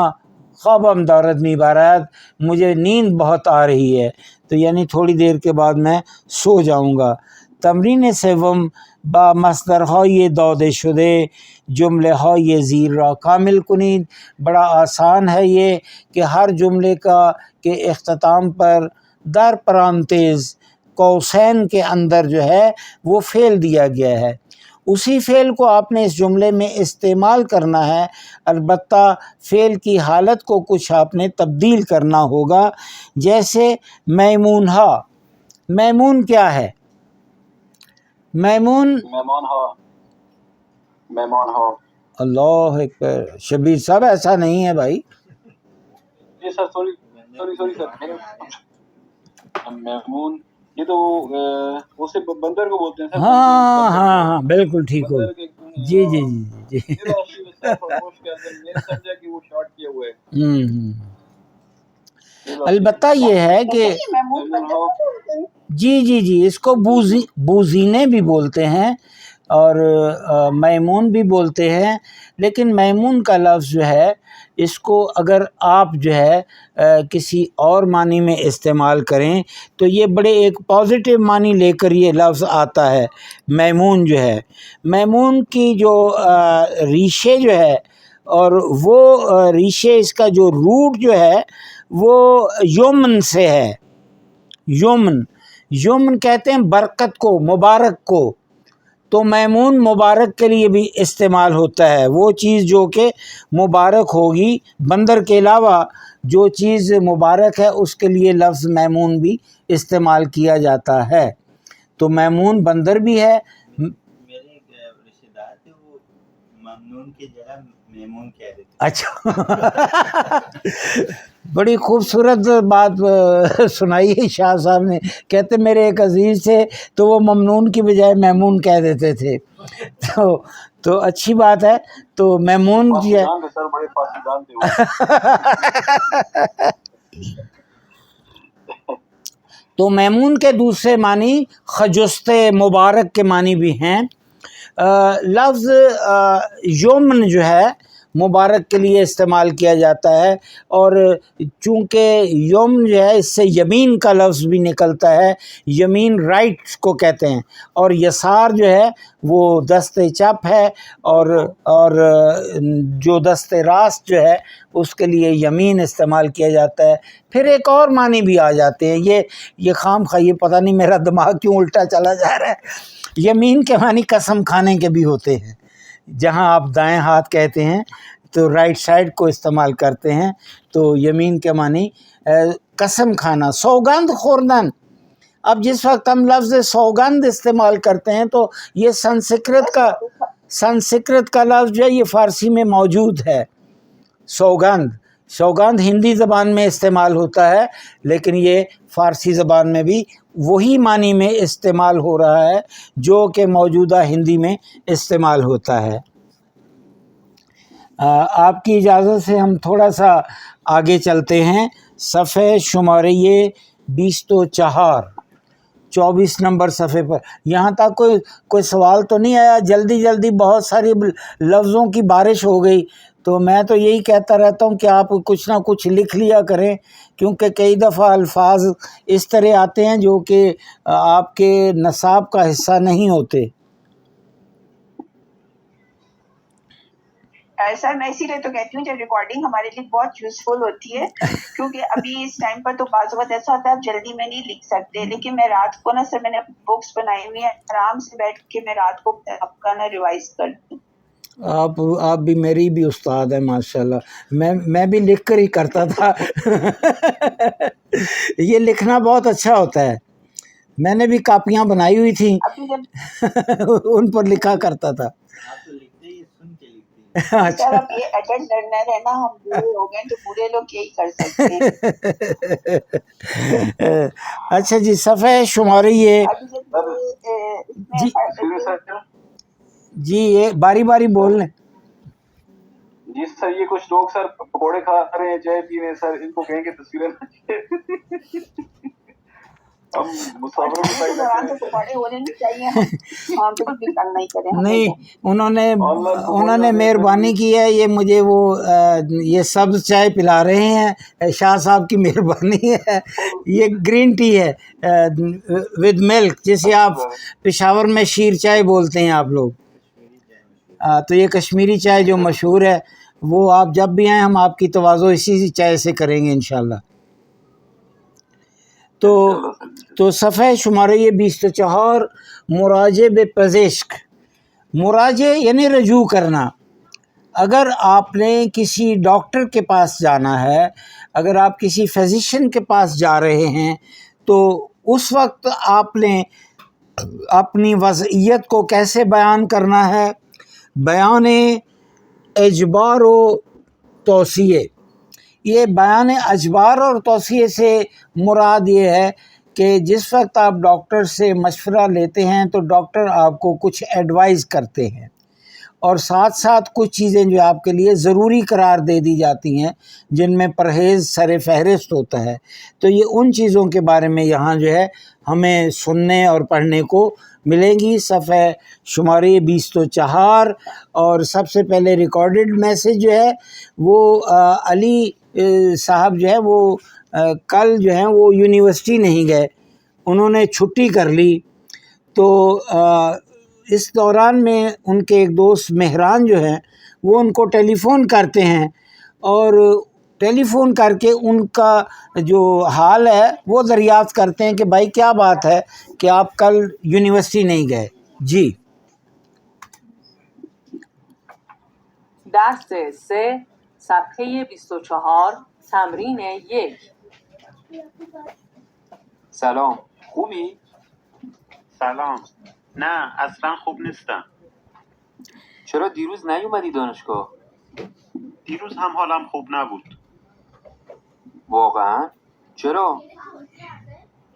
خوابم دارد میبرد، مجھے نیند بہت آ رہی ہے، تو یعنی تھوڑی دیر کے بعد میں سو جاؤں گا. تمرین سوم با مصدرهای داده شده جمله های زیر را کامل کنید. بڑا آسان ہے یہ کہ ہر جملے کا کے اختتام پر در پرانتز قوسین کے اندر جو ہے وہ فعل دیا گیا ہے. اسی فعل کو آپ نے اس جملے میں استعمال کرنا ہے، البتہ فعل کی حالت کو کچھ آپ نے تبدیل کرنا ہوگا. جیسے میمون ہا، میمون کیا ہے؟ میمون مہمان ہو. اللہ اکبر، شبیر صاحب ایسا نہیں ہے بھائی. جی سر سوری سر. مہمون یہ تو اسے بندر کو بولتے ہیں سر. ہاں بالکل ٹھیک ہو. جی میں سمجھا کہ وہ شارٹ کیے ہوئے. البتہ یہ ہے کہ جی اس کو بوزینے بھی بولتے ہیں اور میمون بھی بولتے ہیں. لیکن میمون کا لفظ جو ہے اس کو اگر آپ جو ہے کسی اور معنی میں استعمال کریں تو یہ بڑے ایک پازیٹیو معنی لے کر یہ لفظ آتا ہے. میمون جو ہے، میمون کی جو ریشے جو ہے اور وہ ریشے اس کا جو روٹ جو ہے وہ یومن سے ہے. یومن کہتے ہیں برکت کو، مبارک کو. تو میمون مبارک کے لیے بھی استعمال ہوتا ہے. وہ چیز جو کہ مبارک ہوگی، بندر کے علاوہ جو چیز مبارک ہے اس کے لیے لفظ میمون بھی استعمال کیا جاتا ہے. تو میمون بندر بھی ہے. میرے ایک رشتے دار تھے، وہ ممنون کی جگہ میمون کہہ دیتے. اچھا بڑی خوبصورت بات سنائی ہے شاہ صاحب نے. کہتے میرے ایک عزیز تھے تو وہ ممنون کی بجائے میمون کہہ دیتے تھے. تو اچھی بات ہے. تو میمون جو ہے فاسدان تھے سر, بڑے فاسدان تھے وہ. تو میمون کے دوسرے معنی خجست مبارک کے معنی بھی ہیں. لفظ یمن جو ہے مبارک کے لیے استعمال کیا جاتا ہے, اور چونکہ یمن جو ہے اس سے یمین کا لفظ بھی نکلتا ہے. یمین رائٹ کو کہتے ہیں, اور یسار جو ہے وہ دست چپ ہے, اور جو دست راست جو ہے اس کے لیے یمین استعمال کیا جاتا ہے. پھر ایک اور معنی بھی آ جاتے ہیں. یہ خام خواہ یہ پتہ نہیں میرا دماغ کیوں الٹا چلا جا رہا ہے. یمین کے معنی قسم کھانے کے بھی ہوتے ہیں. جہاں آپ دائیں ہاتھ کہتے ہیں تو رائٹ سائڈ کو استعمال کرتے ہیں. تو یمین کے معنی قسم کھانا, سوگند خوردن. اب جس وقت ہم لفظ سوگند استعمال کرتے ہیں تو یہ سنسکرت کا لفظ جو ہے یہ فارسی میں موجود ہے. سوگند ہندی زبان میں استعمال ہوتا ہے, لیکن یہ فارسی زبان میں بھی وہی معنی میں استعمال ہو رہا ہے جو کہ موجودہ ہندی میں استعمال ہوتا ہے. آپ کی اجازت سے ہم تھوڑا سا آگے چلتے ہیں. صفحے شماریہ 204 24 نمبر صفحے پر. یہاں تک کوئی سوال تو نہیں آیا؟ جلدی بہت ساری لفظوں کی بارش ہو گئی, تو میں تو یہی کہتا رہتا ہوں کہ آپ کچھ نہ کچھ لکھ لیا کریں, کیونکہ کئی دفعہ الفاظ اس طرح آتے ہیں جو کہ آپ کے نصاب کا حصہ نہیں ہوتے. سر میں اسی لیے تو کہتی ہوں جب ریکارڈنگ ہمارے لیے بہت یوزفل ہوتی ہے, کیونکہ ابھی اس ٹائم پر تو بعض وقت ایسا ہوتا ہے آپ جلدی میں نہیں لکھ سکتے, لیکن میں رات کو نا سر میں نے بکس بنائی ہوئی ہیں, آرام سے بیٹھ کے میں رات کو آپ کا نا ریوائز کرتی ہوں. آپ بھی میری بھی استاد ہیں ماشاءاللہ. میں بھی لکھ کر ہی کرتا تھا. یہ لکھنا بہت اچھا ہوتا ہے. میں نے بھی کاپیاں بنائی ہوئی تھیں, ان پر لکھا کرتا تھا. سر اب یہ ایڈلٹ لرنر ہے نا, ہم بوڑھے ہو گئے تو بوڑھے لوگ یہی کر سکتے ہیں. اچھا جی, صفحہ شماریہ جی یہ باری بول لیں. جی سر, یہ کچھ لوگ سر پکوڑے کھا رہے ہیں, چائے پی رہے ہیں سر, ان کو کہیں کہ تصویریں ہم مسافروں نہیں, انہوں نے مہربانی کی ہے, یہ مجھے وہ یہ سبز چائے پلا رہے ہیں, شاہ صاحب کی مہربانی ہے. یہ گرین ٹی ہے ود ملک, جسے آپ پشاور میں شیر چائے بولتے ہیں آپ لوگ. تو یہ کشمیری چائے جو مشہور ہے, وہ آپ جب بھی آئیں ہم آپ کی تواضع اسی چائے سے کریں گے انشاءاللہ. تو صفحہ شماریہ 204 مراجعہ بے پزشک. مراجعہ یعنی رجوع کرنا. اگر آپ نے کسی ڈاکٹر کے پاس جانا ہے, اگر آپ کسی فزیشین کے پاس جا رہے ہیں, تو اس وقت آپ نے اپنی وضعیت کو کیسے بیان کرنا ہے؟ بیان اجبار و توصیے. یہ بیان اجبار اور توصیے سے مراد یہ ہے کہ جس وقت آپ ڈاکٹر سے مشورہ لیتے ہیں تو ڈاکٹر آپ کو کچھ ایڈوائز کرتے ہیں, اور ساتھ ساتھ کچھ چیزیں جو آپ کے لیے ضروری قرار دے دی جاتی ہیں جن میں پرہیز سر فہرست ہوتا ہے. تو یہ ان چیزوں کے بارے میں یہاں جو ہے ہمیں سننے اور پڑھنے کو ملیں گی. صفحہ شماریہ 204. اور سب سے پہلے ریکارڈڈ میسج جو ہے وہ علی صاحب جو ہے وہ کل جو ہیں وہ یونیورسٹی نہیں گئے, انہوں نے چھٹی کر لی. تو اس دوران میں ان کے ایک دوست مہران جو ہیں وہ ان کو ٹیلی فون کرتے ہیں, اور ٹیلی فون کر کے ان کا جو حال ہے وہ دریافت کرتے ہیں کہ بھائی کیا بات ہے کہ آپ کل یونیورسٹی نہیں گئے. جی درس 3 صفحه 24 تمرین 1. سلام, خوبی؟ سلام. نه اصلا خوب نیستم. چرا دیروز نیومدی دانشگاه؟ دیروز هم حالم خوب نبود. واقعا؟ چرا؟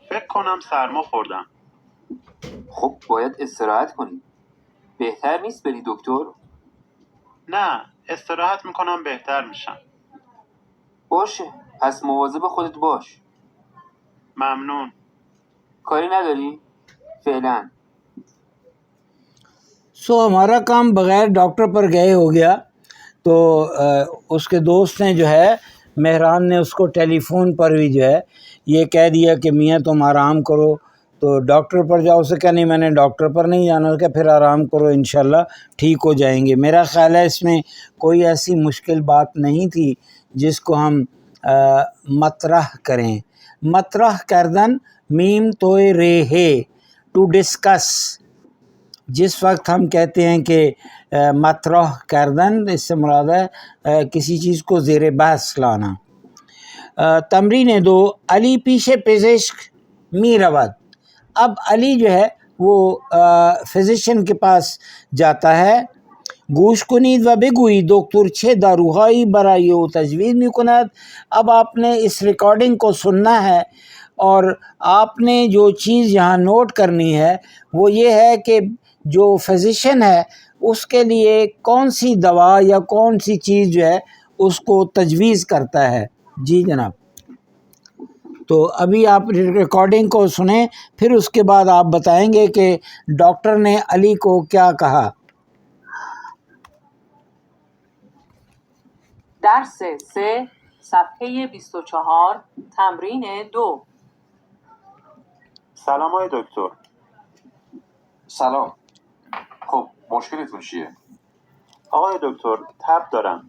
فکر کنم سرما خوردم. خب باید استراحت کنی. بهتر نیست بری دکتر؟ نه، استراحت میکنم بهتر میشم. باشه، پس مواظب خودت باش. ممنون. کاری نداری؟ فعلا. ہمارا کام بغیر ڈاکٹر پر گئے ہو گیا، تو اس کے دوست نے جو ہے مہران نے اس کو ٹیلی فون پر بھی جو ہے یہ کہہ دیا کہ میاں تم آرام کرو، تو ڈاکٹر پر جاؤ. اسے کہا نہیں میں نے ڈاکٹر پر نہیں جانا، کہ پھر آرام کرو انشاءاللہ ٹھیک ہو جائیں گے. میرا خیال ہے اس میں کوئی ایسی مشکل بات نہیں تھی جس کو ہم مطرح کریں. مطرح کردن میم توئے رے ہے ٹو ڈسکس. جس وقت ہم کہتے ہیں کہ مطرح کردن، اس سے مراد ہے کسی چیز کو زیر بحث لانا. تمرین 2. علی پیش پزشک می رود. اب علی جو ہے وہ فزیشین کے پاس جاتا ہے. گوش کنید و بگویید دکتر چه داروهایی برای او تجویز میکند. اب آپ نے اس ریکارڈنگ کو سننا ہے اور آپ نے جو چیز یہاں نوٹ کرنی ہے وہ یہ ہے کہ جو فزیشین ہے اس کے لیے کون سی دوا یا کون سی چیز جو ہے اس کو تجویز کرتا ہے. جی جناب. تو ابھی آپ ریکارڈنگ کو سنیں، پھر اس کے بعد آپ بتائیں گے کہ ڈاکٹر نے علی کو کیا کہا. درس 3 صفحه 24 تمرین 2. سلام آقای دکتر. سلام. خب مشکلتون چیه؟ آقای دکتر تب دارم.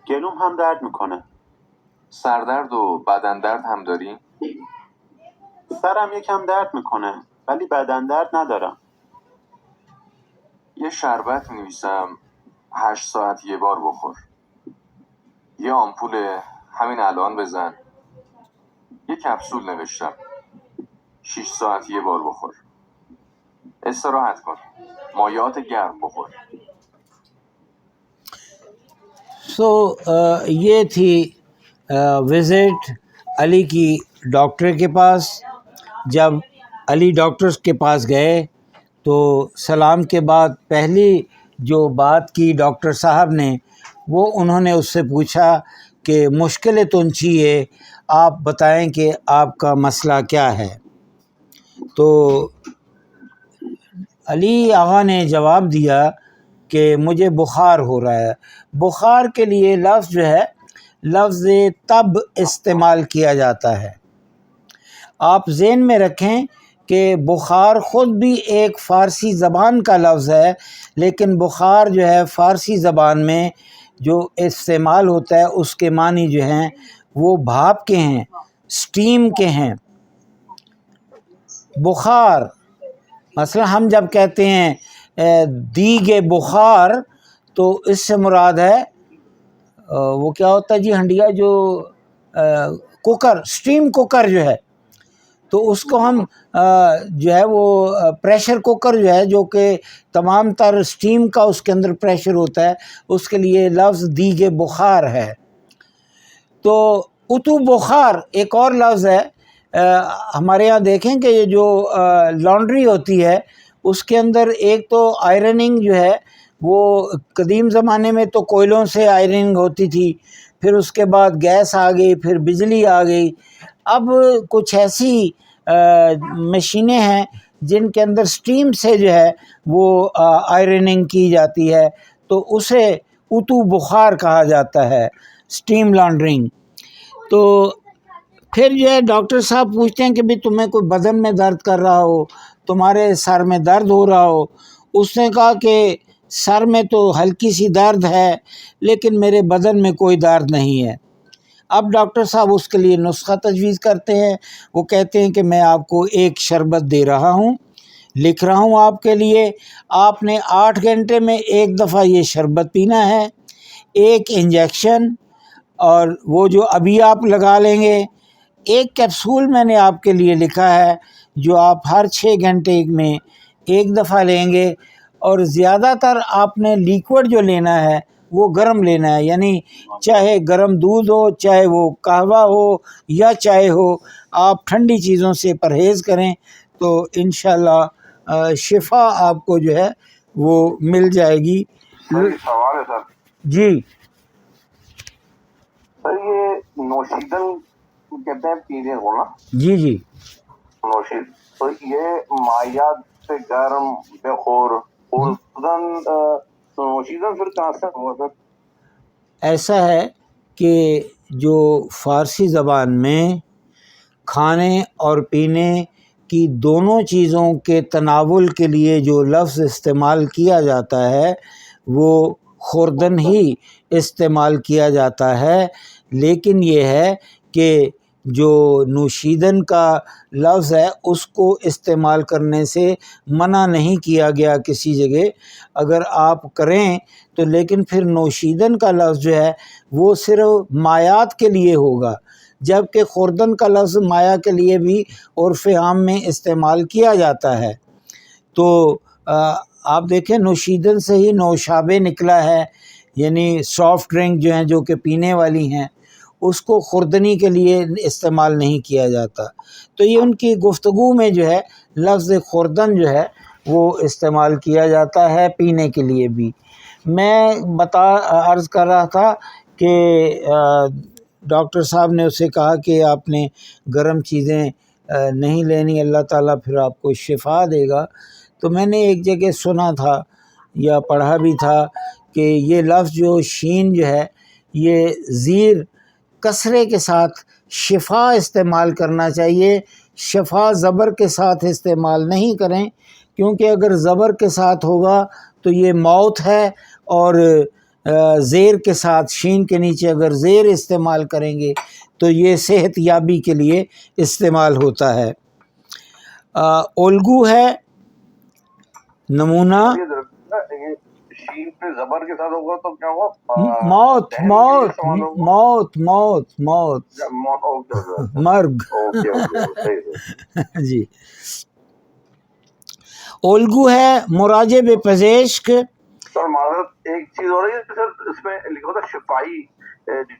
گلوم هم درد میکنه. سردرد و بدن درد هم داری؟ سرم یکم درد میکنه ولی بدن درد ندارم. یه شربت می‌نویسم 8 ساعت یه بار بخور. یه آمپول همین الان بزن. یه کپسول نوشتم 6 ساعت یه بار بخور. استراحت کن. مایعات گرم بخور. یہ تھی وزٹ علی کی ڈاکٹر کے پاس. جب علی ڈاکٹر کے پاس گئے تو سلام کے بعد پہلی جو بات کی ڈاکٹر صاحب نے وہ انہوں نے اس سے پوچھا کہ مشکل تن چیئے، آپ بتائیں کہ آپ کا مسئلہ کیا ہے. تو علی آغا نے جواب دیا کہ مجھے بخار ہو رہا ہے. بخار کے لیے لفظ جو ہے لفظ تب استعمال کیا جاتا ہے. آپ ذہن میں رکھیں کہ بخار خود بھی ایک فارسی زبان کا لفظ ہے، لیکن بخار جو ہے فارسی زبان میں جو استعمال ہوتا ہے اس کے معنی جو ہیں وہ بھاپ کے ہیں، سٹیم کے ہیں. بخار مثلا ہم جب کہتے ہیں دیگ بخار تو اس سے مراد ہے وہ کیا ہوتا ہے جی ہنڈیا جو کوکر، سٹیم کوکر جو ہے، تو اس کو ہم جو ہے وہ پریشر کوکر جو ہے جو کہ تمام تر سٹیم کا اس کے اندر پریشر ہوتا ہے، اس کے لیے لفظ دیگ بخار ہے. تو اتو بخار ایک اور لفظ ہے. ہمارے یہاں دیکھیں کہ یہ جو لانڈری ہوتی ہے اس کے اندر ایک تو آئرننگ جو ہے وہ قدیم زمانے میں تو کوئلوں سے آئرننگ ہوتی تھی، پھر اس کے بعد گیس آ گئی، پھر بجلی آ گئی. اب کچھ ایسی مشینیں ہیں جن کے اندر سٹیم سے جو ہے وہ آئرننگ کی جاتی ہے، تو اسے اتو بخار کہا جاتا ہے، سٹیم لانڈرنگ. تو پھر جو ہے ڈاکٹر صاحب پوچھتے ہیں کہ بھی تمہیں کوئی بدن میں درد کر رہا ہو، تمہارے سر میں درد ہو رہا ہو. اس نے کہا کہ سر میں تو ہلکی سی درد ہے لیکن میرے بدن میں کوئی درد نہیں ہے. اب ڈاکٹر صاحب اس کے لیے نسخہ تجویز کرتے ہیں. وہ کہتے ہیں کہ میں آپ کو ایک شربت دے رہا ہوں، لکھ رہا ہوں آپ کے لیے. آپ نے 8 گھنٹے میں ایک دفعہ یہ شربت پینا ہے، ایک انجیکشن اور وہ جو ابھی آپ لگا لیں گے. ایک کیپسول میں نے آپ کے لیے لکھا ہے جو آپ ہر 6 گھنٹے میں ایک دفعہ لیں گے، اور زیادہ تر آپ نے لیکوڈ جو لینا ہے وہ گرم لینا ہے، یعنی چاہے گرم دودھ ہو، چاہے وہ قہوہ ہو یا چائے ہو، آپ ٹھنڈی چیزوں سے پرہیز کریں تو انشاءاللہ شفا آپ کو جو ہے وہ مل جائے گی۔ سر سوال ہے سر، جی سر یہ نوشیدن کہتے ہیں پینے کو نا، جی جی نوشید، تو یہ مائعات سے گرم بخور خوردن نوشیدن پھر کہاں سے ہوا سر؟ ایسا ہے کہ جو فارسی زبان میں کھانے اور پینے کی دونوں چیزوں کے تناول کے لیے جو لفظ استعمال کیا جاتا ہے وہ خوردن ہی استعمال کیا جاتا ہے، لیکن یہ ہے کہ جو نوشیدن کا لفظ ہے اس کو استعمال کرنے سے منع نہیں کیا گیا کسی جگہ، اگر آپ کریں تو، لیکن پھر نوشیدن کا لفظ جو ہے وہ صرف مایات کے لیے ہوگا، جبکہ خوردن کا لفظ مایا کے لیے بھی عرف عام میں استعمال کیا جاتا ہے۔ تو آپ دیکھیں نوشیدن سے ہی نوشابے نکلا ہے، یعنی سافٹ ڈرنک جو ہیں جو کہ پینے والی ہیں، اس کو خوردنی کے لیے استعمال نہیں کیا جاتا۔ تو یہ ان کی گفتگو میں جو ہے لفظ خوردن جو ہے وہ استعمال کیا جاتا ہے پینے کے لیے بھی۔ میں عرض کر رہا تھا کہ ڈاکٹر صاحب نے اسے کہا کہ آپ نے گرم چیزیں نہیں لینی، اللہ تعالیٰ پھر آپ کو شفا دے گا۔ تو میں نے ایک جگہ سنا تھا یا پڑھا بھی تھا کہ یہ لفظ جو شین جو ہے یہ زیر کسرے کے ساتھ شفا استعمال کرنا چاہیے، شفا زبر کے ساتھ استعمال نہیں کریں، کیونکہ اگر زبر کے ساتھ ہوگا تو یہ موت ہے، اور زیر کے ساتھ شین کے نیچے اگر زیر استعمال کریں گے تو یہ صحت یابی کے لیے استعمال ہوتا ہے۔ الگو ہے نمونہ، شین پہ زبر کے ساتھ ہوگا تو کیا ہوگا؟ موت موت موت موت موت مرگ جی۔ الگو ہے مراجع بے پزیشک۔ سر معذرت ایک چیز ہو رہی ہے سر، اس میں لکھا ہوتا ہے شفائی،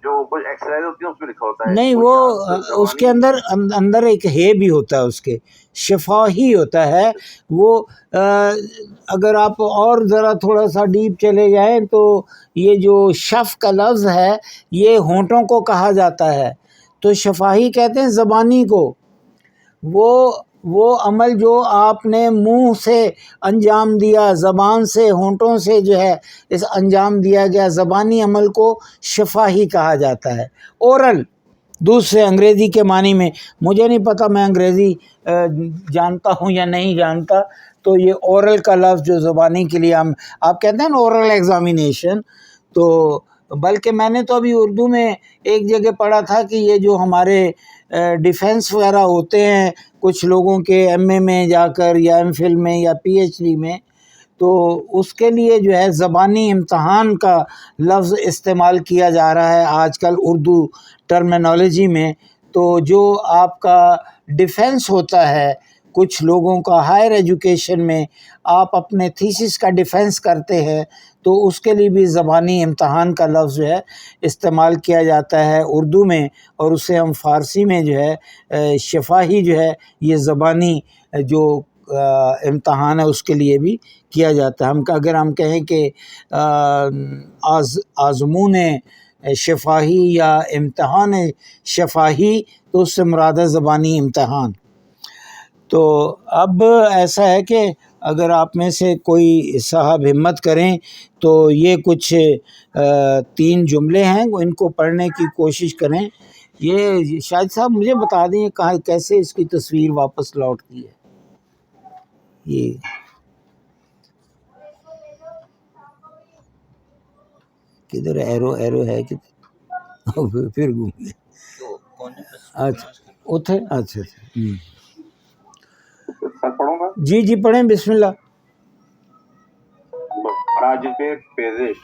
جو کچھ ایکسرسائز ہوتی ہے اس میں لکھا ہوتا ہے نہیں، وہ اس کے اندر ایک ہے بھی ہوتا ہے، اس کے شفا ہی ہوتا ہے وہ۔ اگر آپ اور ذرا تھوڑا سا ڈیپ چلے جائیں تو یہ جو شف کا لفظ ہے یہ ہونٹوں کو کہا جاتا ہے، تو شفاہی کہتے ہیں زبانی کو، وہ عمل جو آپ نے منہ سے انجام دیا، زبان سے ہونٹوں سے جو ہے اس انجام دیا گیا زبانی عمل کو شفاہی کہا جاتا ہے۔ اورل دوسرے انگریزی کے معنی میں، مجھے نہیں پتہ میں انگریزی جانتا ہوں یا نہیں جانتا، تو یہ اورل کا لفظ جو زبانی کے لیے آپ کہتے ہیں نا اورل ایگزامینیشن، تو بلکہ میں نے تو ابھی اردو میں ایک جگہ پڑھا تھا کہ یہ جو ہمارے ڈیفنس وغیرہ ہوتے ہیں کچھ لوگوں کے ایم اے میں جا کر یا ایم فل میں یا پی ایچ ڈی میں، تو اس کے لیے جو ہے زبانی امتحان کا لفظ استعمال کیا جا رہا ہے آج کل اردو ٹرمینالوجی میں۔ تو جو آپ کا ڈیفنس ہوتا ہے کچھ لوگوں کا ہائر ایجوکیشن میں، آپ اپنے تھیسس کا ڈیفنس کرتے ہیں تو اس کے لیے بھی زبانی امتحان کا لفظ جو ہے استعمال کیا جاتا ہے اردو میں، اور اسے ہم فارسی میں جو ہے شفاہی جو ہے یہ زبانی جو امتحان ہے اس کے لیے بھی کیا جاتا ہے۔ اگر ہم کہیں کہ آزمون شفاہی یا امتحان شفاہی تو اس سے مراد ہے زبانی امتحان۔ تو اب ایسا ہے کہ اگر آپ میں سے کوئی صاحب ہمت کریں تو یہ کچھ 3 جملے ہیں، ان کو پڑھنے کی کوشش کریں۔ یہ شاہد صاحب مجھے بتا دیں کیسے اس کی تصویر واپس لوٹتی ہے؟ یہ کدھر ایرو ہے کدھر پھر گھوم گئے؟ اچھا اتھے، اچھا جی جی پڑھیں، بسم اللہ۔ راجب پیزش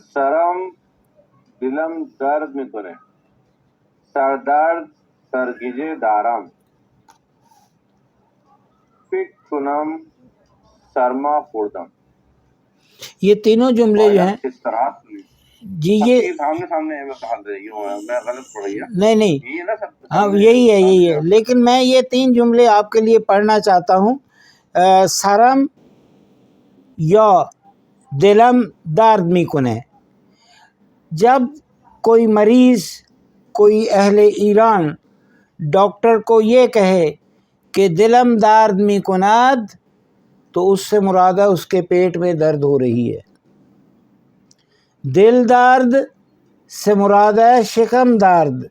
سرم دلم درد میکنه، سردرد سرگیجه دارم، فکر کنم سرما خوردم۔ یہ تینوں جملے جو ہیں جی یہ نہیں ہاں یہی ہے لیکن میں یہ 3 جملے آپ کے لیے پڑھنا چاہتا ہوں. سرم یا دلم درد میکنه. جب کوئی مریض، کوئی اہل ایران ڈاکٹر کو یہ کہے کہ دلم درد میکند، تو اس سے مراد ہے اس کے پیٹ میں درد ہو رہی ہے. دل درد سے مراد ہے شکم درد.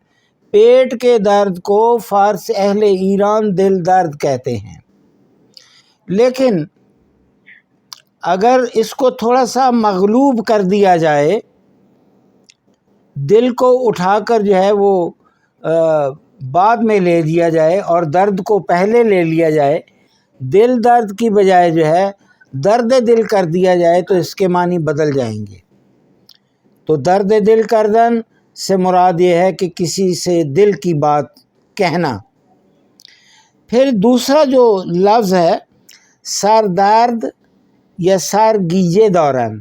پیٹ کے درد کو فارس اہل ایران دل درد کہتے ہیں. لیکن اگر اس کو تھوڑا سا مغلوب کر دیا جائے، دل کو اٹھا کر جو ہے وہ بعد میں لے دیا جائے اور درد کو پہلے لے لیا جائے، دل درد کی بجائے جو ہے درد دل کر دیا جائے، تو اس کے معنی بدل جائیں گے. تو درد دل کردن سے مراد یہ ہے کہ کسی سے دل کی بات کہنا. پھر دوسرا جو لفظ ہے سر درد یا سر گیجے دوران.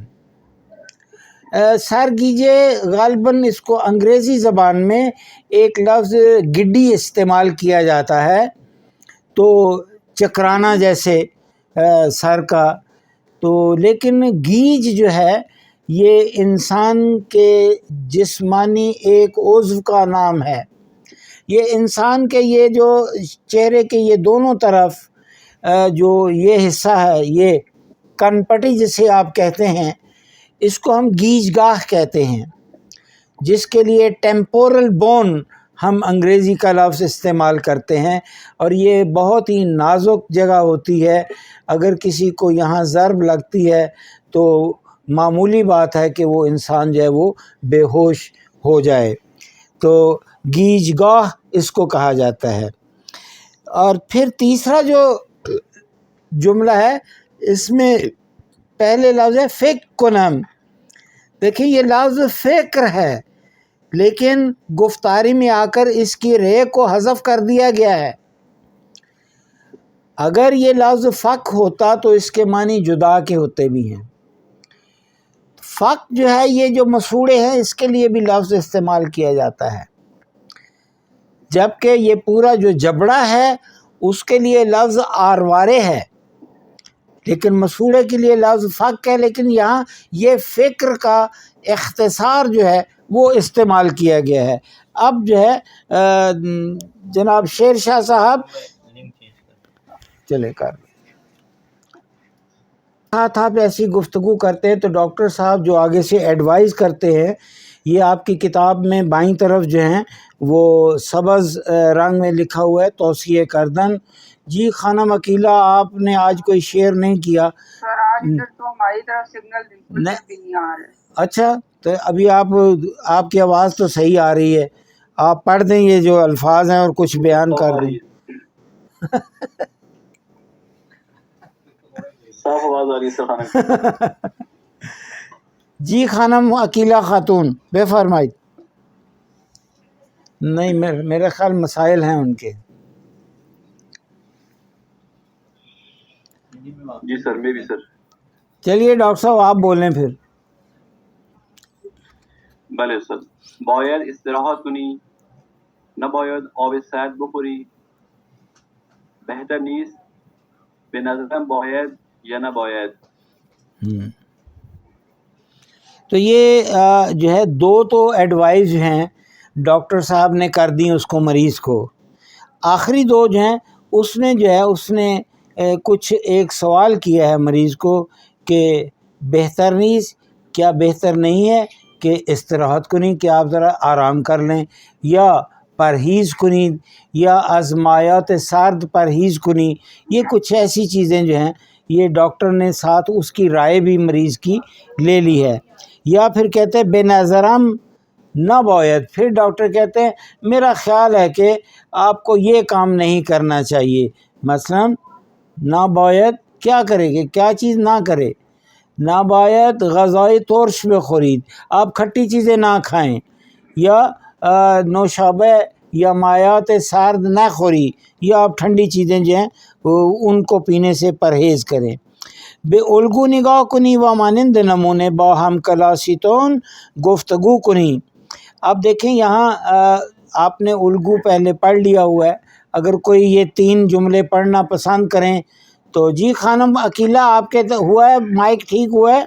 سر گیجے غالباً اس کو انگریزی زبان میں ایک لفظ گڈی استعمال کیا جاتا ہے، تو چکرانا جیسے سر کا. تو لیکن گیج جو ہے یہ انسان کے جسمانی ایک عضو کا نام ہے. یہ انسان کے یہ جو چہرے کے یہ دونوں طرف جو یہ حصہ ہے، یہ کن پٹی جسے آپ کہتے ہیں، اس کو ہم گیج گاہ کہتے ہیں، جس کے لیے ٹیمپورل بون ہم انگریزی کا لفظ استعمال کرتے ہیں. اور یہ بہت ہی نازک جگہ ہوتی ہے. اگر کسی کو یہاں ضرب لگتی ہے تو معمولی بات ہے کہ وہ انسان جو ہے وہ بے ہوش ہو جائے. تو گیج گاہ اس کو کہا جاتا ہے. اور پھر تیسرا جو جملہ ہے اس میں پہلے لفظ ہے فکر کنم. دیکھیں یہ لفظ فکر ہے، لیکن گفتاری میں آ کر اس کی رے کو حذف کر دیا گیا ہے. اگر یہ لفظ فک ہوتا تو اس کے معنی جدا کے ہوتے بھی ہیں. فک جو ہے یہ جو مسوڑے ہیں اس کے لیے بھی لفظ استعمال کیا جاتا ہے، جبکہ یہ پورا جو جبڑا ہے اس کے لیے لفظ آروارے ہے، لیکن مسوڑے کے لیے لفظ فک ہے. لیکن یہاں یہ فکر کا اختصار جو ہے وہ استعمال کیا گیا ہے. اب جو ہے جناب شیر شاہ صاحب چلے کر ساتھ آپ ایسی گفتگو کرتے ہیں تو ڈاکٹر صاحب جو آگے سے ایڈوائز کرتے ہیں، یہ آپ کی کتاب میں بائیں طرف جو ہیں وہ سبز رنگ میں لکھا ہوا ہے توصیہ کردن. جی خانم عقیلہ آپ نے آج کوئی شیئر نہیں کیا. سر آج ادھر تو ہماری طرف سگنل بالکل بھی نہیں آ رہا ہے. اچھا تو ابھی آپ کی آواز تو صحیح آ رہی ہے. آپ پڑھ دیں یہ جو الفاظ ہیں اور کچھ بیان کر دیں. صاف آواز آ رہی ہے سر. جی خانم عقیلہ خاتون بے فرمائی. نہیں میرے خیال مسائل ہیں ان کے. جی سر میں بھی سر. چلیے ڈاکٹر صاحب آپ بولیں پھر. بله استاد باید استراحت کنی نباید آب سرد بخوری بهتر نیست به نظرم باید یا نباید. تو یہ جو ہے 2 تو ایڈوائز ہیں ڈاکٹر صاحب نے کر دی اس کو مریض کو. آخری 2 جو ہیں اس نے کچھ ایک سوال کیا ہے مریض کو کہ بہتر نیز کیا بہتر نہیں ہے کہ استراحت کنی کہ آپ ذرا آرام کر لیں، یا پرہیز کنی یا ازمایات سرد پرہیز کنی. یہ کچھ ایسی چیزیں جو ہیں یہ ڈاکٹر نے ساتھ اس کی رائے بھی مریض کی لے لی ہے. یا پھر کہتے ہیں بے نظرم نہ باید. پھر ڈاکٹر کہتے ہیں میرا خیال ہے کہ آپ کو یہ کام نہیں کرنا چاہیے. مثلا نہ باید کیا کرے گے، کیا چیز نہ کرے. نہ باید غذائے ترش بخورید، آپ کھٹی چیزیں نہ کھائیں، یا نوشابہ یا مایات سرد نہ خوری، یا آپ ٹھنڈی چیزیں جو ہیں ان کو پینے سے پرہیز کریں. به الگو نگاه کنی و مانند نمونے با ہم کلاسیتون گفتگو کنی. اب دیکھیں یہاں آپ نے الگو پہلے پڑھ لیا ہوا ہے. اگر کوئی یہ 3 جملے پڑھنا پسند کریں تو جی خانم عقیلہ آپ کے ہوا ہے مائک ٹھیک ہوا ہے؟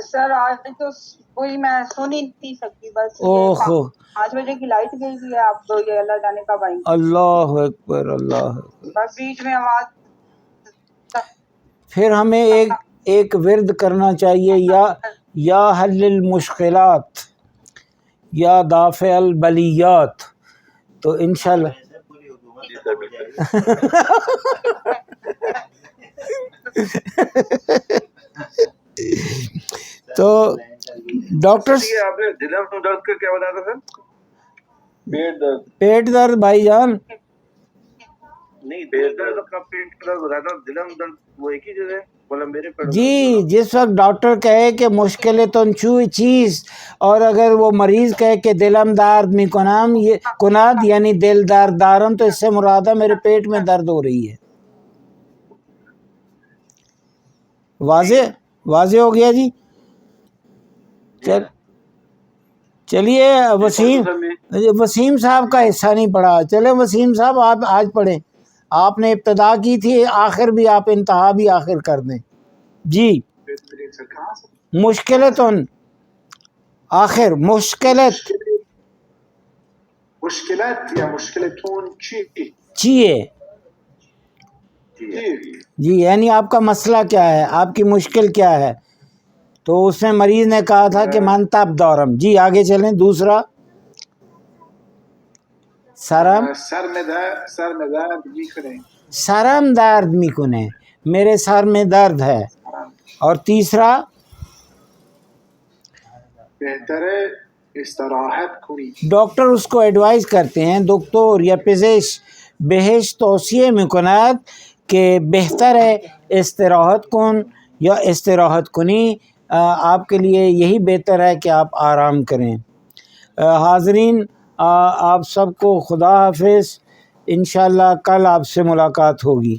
سر آج تو کوئی میں سن ہی نہیں سکتی، بس اوہو 5 بجے کی لائٹ گئی ہوئی ہے. آپ تو یہ اللہ جانے کب آئیں گے، اللہ اکبر اللہ اکبر. بس بیچ میں آواز. پھر ہمیں ایک ورد کرنا چاہیے، یا حل المشکلات یا دافع البلیات. تو انشاءاللہ تو ڈاکٹر آپ نے دلم درد کا کیا بتایا تھا سر؟ پیٹ درد بھائی جان نہیں، پیٹ درد کا پیٹ درد بتایا تھا، دلم درد وہ ایک ہی جگہ بولا میرے پیٹ. جی. جس وقت ڈاکٹر کہے کہ مشکل ہے تو چوئی چیز، اور اگر وہ مریض کہے کہ دلم درد می کنام یہ کناد یعنی دل درد دارم، تو اس سے مراد ہے میرے پیٹ میں درد ہو رہی ہے. واضح ہو گیا جی. چلیے وسیم صاحب کا حصہ نہیں پڑھا. چلے وسیم صاحب آپ آج پڑھیں. آپ نے ابتدا کی تھی، آخر بھی آپ انتہا بھی آخر کر دیں جی. مشکلتن آخر مشکلت یا مشکلتون چیئے جی، یعنی آپ کا مسئلہ کیا ہے، آپ کی مشکل کیا ہے. تو اس میں مریض نے کہا تھا کہ من تب دورم. جی آگے چلیں. دوسرا سرم درد میکنے، میرے سر میں درد ہے. اور تیسرا بہتر استراحت کنی. ڈاکٹر اس کو ایڈوائز کرتے ہیں، دکتور یا پزشک بہش توصیہ میکند کہ بہتر ہے استراحت کن یا استراحت کنی. آپ کے لیے یہی بہتر ہے کہ آپ آرام کریں. حاضرین آپ سب کو خدا حافظ. انشاءاللہ کل آپ سے ملاقات ہوگی.